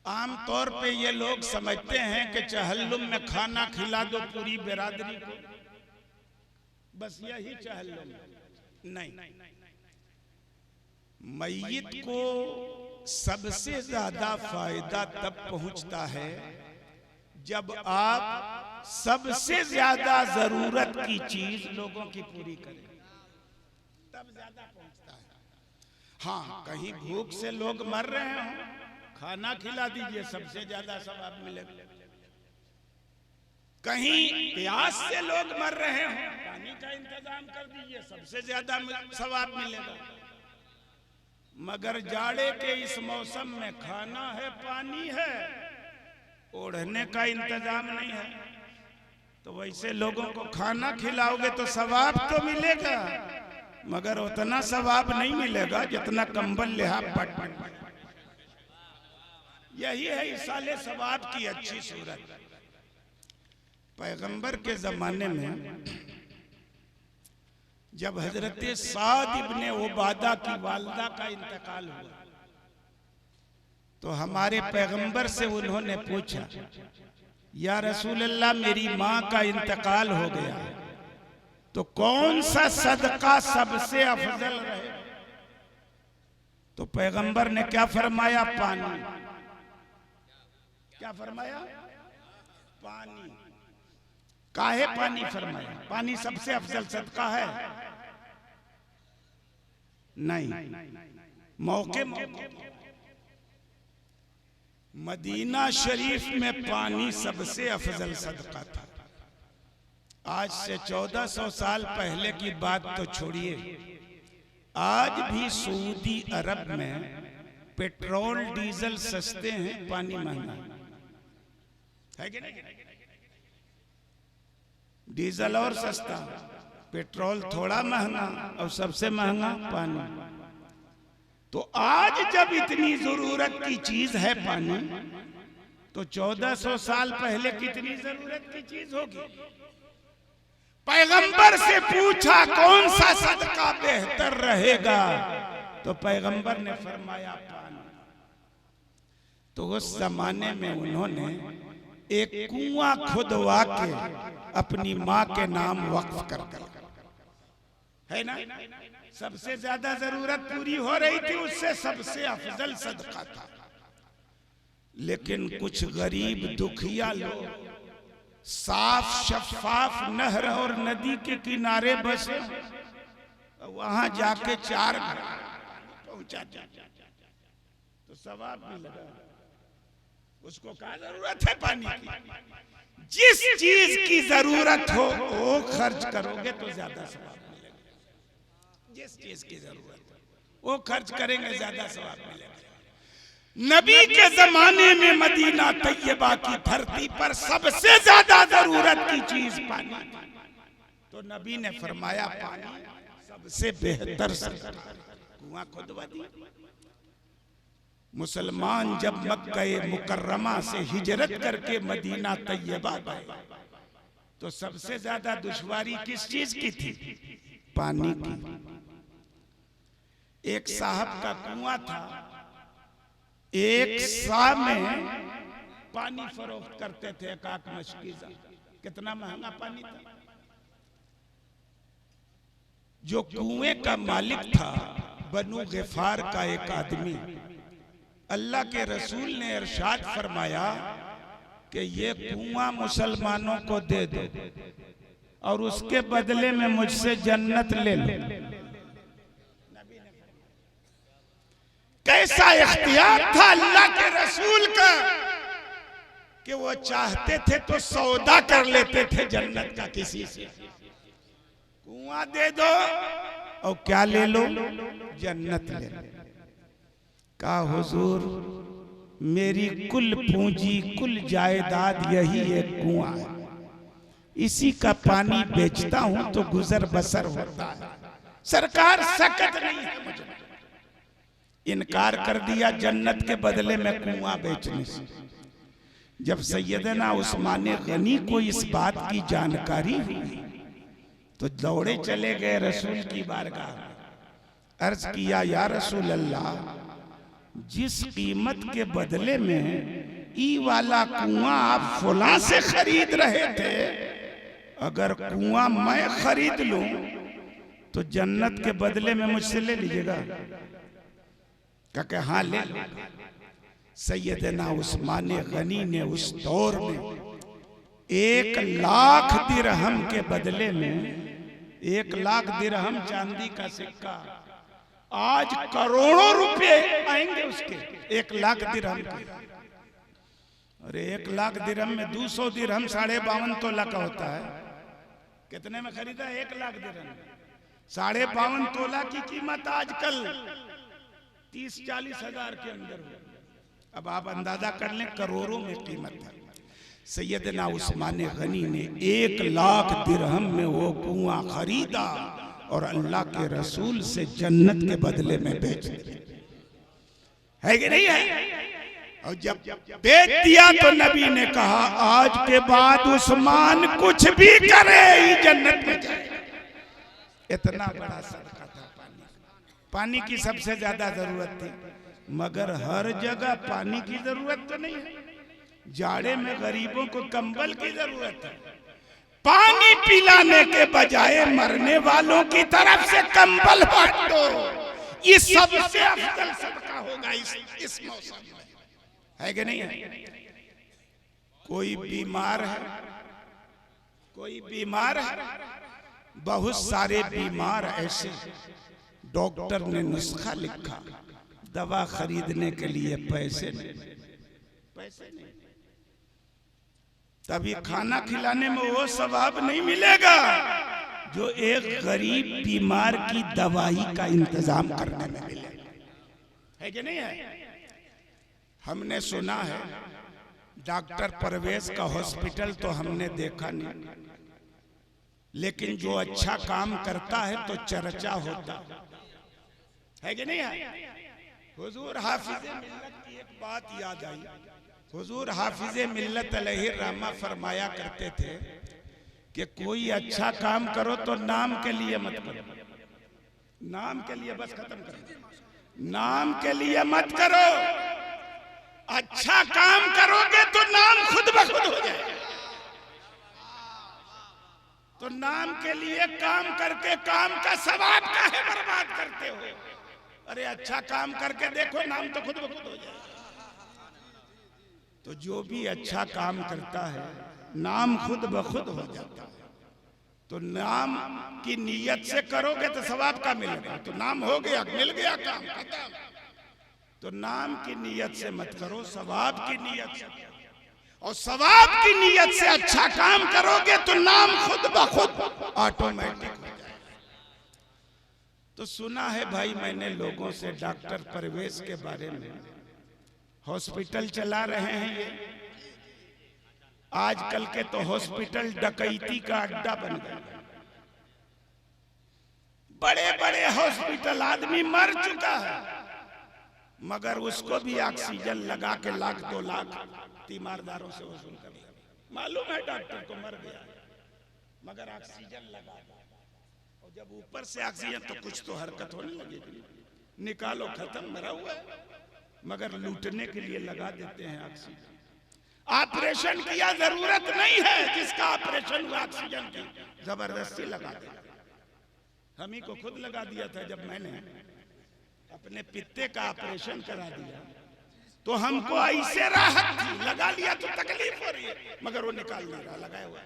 आम तौर पे ये लोग समझते हैं कि चहल्लुम में खाना खिला दो पूरी बिरादरी को, बस यही चहल्लुम। नहीं, मय्यत को सबसे ज्यादा फायदा तब पहुंचता है जब आप सबसे ज्यादा जरूरत की चीज लोगों की पूरी करें, तब ज्यादा पहुंचता है। हाँ, कहीं भूख से लोग मर रहे हों, खाना खिला दीजिए, सबसे ज्यादा सवाब मिलेगा। कहीं प्यास से लोग मर रहे हों, पानी का इंतजाम कर दीजिए, सबसे ज्यादा सवाब मिलेगा। मगर जाड़े के इस मौसम में खाना है, पानी है, ओढ़ने का इंतजाम नहीं है, तो वैसे लोगों को खाना खिलाओगे तो सवाब तो मिलेगा, मगर उतना सवाब नहीं मिलेगा जितना कंबल लिहाफ पट। यही है इसाले सवाब की अच्छी सूरत। पैगंबर के जमाने में जब हजरत साद इब्ने उबादा की वालदा का इंतकाल हुआ, तो हमारे पैगंबर से उन्होंने पूछा, या रसूल अल्लाह, मेरी माँ का इंतकाल हो गया, तो कौन सा सदका सबसे अफजल रहे? तो पैगंबर ने क्या फरमाया? पानी। क्या फरमाया? पानी। काहे पानी फरमाया? पानी सबसे अफजल सदका है? नहीं, मौके मदीना शरीफ में पानी सबसे अफजल सदका था। आज से 1400 साल पहले की बात तो छोड़िए, आज भी सऊदी अरब में पेट्रोल डीजल सस्ते हैं, पानी महंगा है कि नहीं? डीजल और सस्ता, पेट्रोल थोड़ा महंगा, और सबसे महंगा पानी। तो आज जब इतनी जरूरत की चीज है पानी, तो 1400 साल पहले कितनी जरूरत की चीज होगी? पैगंबर से पूछा कौन सा सदका बेहतर रहेगा, तो पैगंबर ने फरमाया पानी। तो उस जमाने में उन्होंने एक कुआं खुदवा के अपनी माँ के नाम वक्फ कर, है ना, सबसे ज्यादा जरूरत पूरी हो रही थी, उससे सबसे अफजल सदका था। लेकिन कुछ गरीब दुखिया लोग साफ शफाफ नहर और नदी के किनारे बसे, वहां जाके 4 घर पहुंचा तो सवाब भी लगा। उसको क्या जरूरत है पानी की? जिस चीज की जरूरत हो वो खर्च करोगे तो ज्यादा सवाब मिलेगा। जिस चीज की जरूरत हो वो खर्च करेंगे, ज्यादा सवाब मिलेगा। नबी के जमाने में मदीना तैयबा की धरती पर सबसे ज्यादा जरूरत की चीज पानी, तो नबी ने फरमाया पानी सबसे बेहतर कुआं खुदवा दिया। मुसलमान जब मक्का मुकर्रमा से हिजरत करके मदीना तैयबा गए, तो सबसे ज्यादा दुश्वारी किस चीज की थी? पानी की। एक साहब का कुआं था, एक सा में पानी फरोख्त करते थे, एकाक मशकीजा कितना महंगा पानी था। जो कुएं का मालिक था बनु गिफार का एक आदमी, अल्लाह के रसूल ने इरशाद फरमाया कि ये कुआं मुसलमानों को दे दो और उसके बदले में मुझसे जन्नत ले लो। कैसा इख्तियार था अल्लाह के रसूल का कि वो चाहते थे तो सौदा कर लेते थे जन्नत का किसी से। कुआं दे दो और क्या ले लो, जन्नत ले लो। कहा हुजूर मेरी कुल पूंजी कुल जायदाद यही एक कुआं है, इसी का पानी बेचता हूं तो गुजर बसर होता है। सरकार सकत नहीं है मुझे, इनकार कर दिया जन्नत के बदले में कुआं बेचने से। जब सैयदना उस्मान गनी को इस बात की जानकारी हुई तो दौड़े चले गए रसूल की बारगाह में, अर्ज किया या रसूल अल्लाह, जिस कीमत के बदले में ई वाला कुआं आप फुला से खरीद रहे थे, अगर कुआं मैं खरीद लूं तो जन्नत के बदले में मुझसे ले लीजिएगा? कहा हाँ ले लो। सैयदना उस्मान गनी ने उस दौर में 1 लाख दिरहम के बदले में, 1 लाख दिरहम चांदी का सिक्का, आज करोड़ों रुपए आएंगे उसके 1 लाख दिरहम के। अरे 1 लाख दिरहम में 200 दिरहम 52.5 तोला का होता है। कितने में खरीदा? 1 लाख दिरहम। 52.5 तोला की कीमत आजकल 30-40 हजार के अंदर हो। अब आप अंदाजा कर लें, करोड़ों में कीमत है। सैयदना उस्मान गनी ने 1 लाख दिरहम में वो कुआं खरीदा और अल्लाह के रसूल से जन्नत के बदले में बेच दिया। है कि नहीं है? और जब बेच दिया तो नबी ने कहा आज के बाद उस्मान कुछ भी करे ही जन्नत में जाए। इतना बड़ा सदका था पानी की सबसे ज्यादा जरूरत थी, मगर हर जगह पानी की जरूरत तो नहीं है। जाड़े में गरीबों को कंबल की जरूरत है, पानी पिलाने के बजाय मरने वालों की तरफ से कंबल बांटो, ये सबसे अफजल सदका होगा इस मौसम में। है कि नहीं है? कोई बीमार है, कोई बीमार है, बहुत सारे बीमार ऐसे डॉक्टर ने नुस्खा लिखा, दवा खरीदने के लिए पैसे नहीं, तभी खाना खिलाने में वो सवाब नहीं मिलेगा जो एक गरीब बीमार की दवाई का इंतजाम करने में मिलेगा। है कि नहीं है? हमने सुना है डॉक्टर परवेज का हॉस्पिटल तो हमने देखा नहीं, लेकिन जो अच्छा काम करता है तो चर्चा होता है कि नहीं है? हुजूर हाफिज़े मिल्लत की एक बात याद आई। हुजूर हाफिज़े मिल्लत अलैहिर्रहमा फरमाया करते थे कि कोई अच्छा काम करो तो नाम के लिए मत करो, नाम के लिए बस खत्म करो, नाम के लिए मत करो। अच्छा काम करोगे तो नाम खुद ब खुद हो जाएगा। तो नाम के लिए काम करके काम का सवाब काहे बर्बाद करते हो? अरे अच्छा काम करके देखो, नाम तो खुद ब खुद हो जाएगा। तो जो भी अच्छा काम करता है नाम खुद ब खुद हो जाता है। तो नाम की नीयत से करोगे तो सवाब का मिलेगा, तो नाम हो गया, मिल गया काम खत्म। तो नाम की नीयत से मत करो, सवाब की नीयत से, और सवाब की नीयत से अच्छा काम करोगे तो नाम खुद ब खुद ऑटोमेटिक हो जाएगा। तो सुना है भाई मैंने लोगों से डॉक्टर परवेज के बारे में, हॉस्पिटल चला रहे हैं ये। आजकल के तो हॉस्पिटल डकैती का अड्डा बन गया। बड़े बड़े हॉस्पिटल, आदमी मर चुका है मगर उसको भी ऑक्सीजन लगा के 1 लाख 2 लाख तीमारदारों से वसूल कर लिया। मालूम है डॉक्टर को मर गया मगर ऑक्सीजन लगा, और जब ऊपर से ऑक्सीजन तो कुछ तो हरकत होने लगेगी, निकालो खत्म, मरा हुआ है, मगर लूटने के लिए लगा देते हैं ऑक्सीजन। ऑपरेशन किया, जरूरत नहीं है, जिसका ऑपरेशन हुआ ऑक्सीजन की जबरदस्ती लगा दे। हम ही को खुद लगा दिया था जब मैंने अपने पित्ते का ऑपरेशन करा दिया, तो हमको ऐसे राहत थी, लगा लिया तो तकलीफ हो रही है, मगर वो निकाल नहीं रहा, लगाया हुआ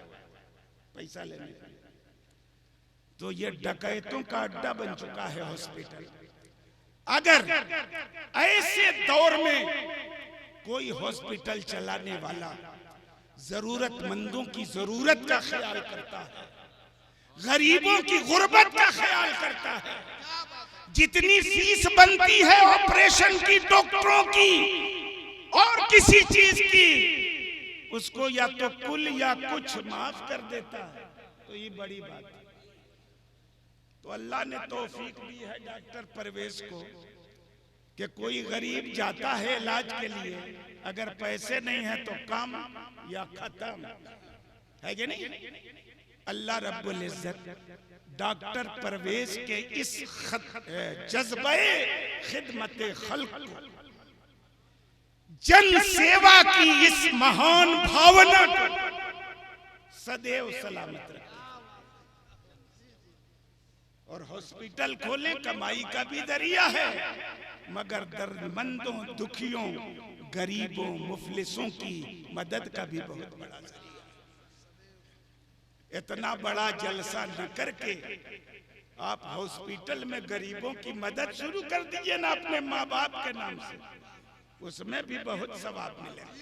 पैसा लेने के लिए। तो ये डकैतों का अड्डा बन चुका है हॉस्पिटल। अगर ऐसे दौर में कोई हॉस्पिटल चलाने वाला जरूरतमंदों की जरूरत का ख्याल करता है, गरीबों की गुर्बत का ख्याल करता है, जितनी फीस बनती है ऑपरेशन की, डॉक्टरों की और किसी चीज की, उसको या तो कुल या कुछ माफ कर देता है, तो ये बड़ी बात है। तो अल्लाह ने तौफीक दी है डॉक्टर परवेज को कि कोई गरीब जाता है इलाज के लिए, अगर पैसे नहीं है तो काम या खत्म है कि नहीं। अल्लाह रब्बुल इज्जत डॉक्टर परवेज के इस जज्बे खिदमत खल्क को, जन सेवा की इस महान भावना को सदैव सलामत रखे। और हॉस्पिटल खोले कमाई का भी जरिया है, मगर दर्दमंदों, दुखियों, गरीबों, मुफलिसों की मदद का भी बहुत बड़ा जरिया। इतना बड़ा जलसा न करके आप हॉस्पिटल में गरीबों की मदद शुरू कर दीजिए ना, अपने माँ बाप के नाम से, उसमें भी बहुत सवाब मिलेगा।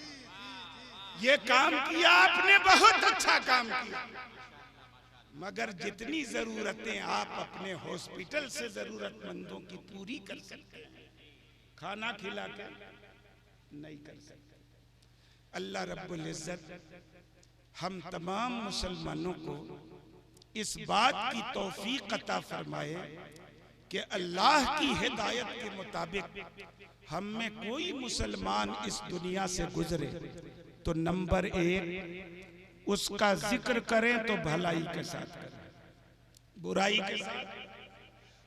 ये काम किया आपने, बहुत अच्छा काम किया, मगर जितनी जरूरतें आप अपने हॉस्पिटल से जरूरतमंदों की पूरी कर सकते हैं, खाना खिला के नहीं कर सकते। अल्लाह रब्बुल इज्जत हम तमाम मुसलमानों को इस बात की तौफीक अता फरमाए कि अल्लाह की हिदायत के मुताबिक हम में कोई मुसलमान इस दुनिया से गुजरे तो नंबर 1 उसका जिक्र करें तो भलाई के साथ करें, बुराई के साथ,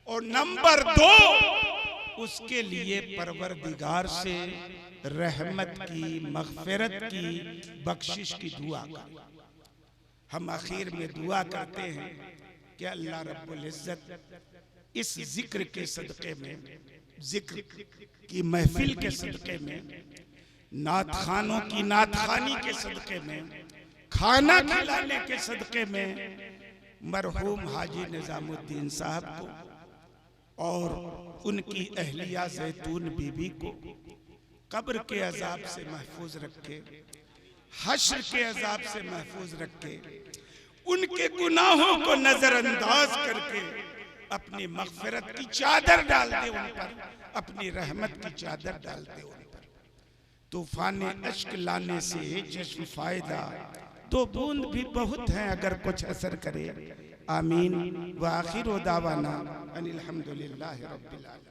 और नंबर 2 उसके लिए परवरदिगार से रहमत की, मगफिरत की, बख्शिश की दुआ करें। हम आखिर में दुआ करते हैं कि अल्लाह रब्बुल इज्जत इस जिक्र के सदक़े में, जिक्र की महफिल के सदक़े में, नात खानों की नात खानी के सदक़े में, खाना खिलाने के सदक़े में मरहूम हाजी निजामुद्दीन साहब को और उनकी अहलिया जैतून बीबी को कब्र के अजाब से महफूज रखे, हश्र के अजाब से महफूज रखे, उनके गुनाहों को नजरअंदाज करके अपनी मगफिरत की चादर डाल दे उन पर, अपनी रहमत की चादर डाल दे उन पर। तूफान अश्क लाने से चश्म फायदा, 2 बूंद भी बहुत हैं अगर कुछ असर करे। आमीन व आखिर दावाना अनिल हम्दुलिल्लाहि रब्बिल आलमीन।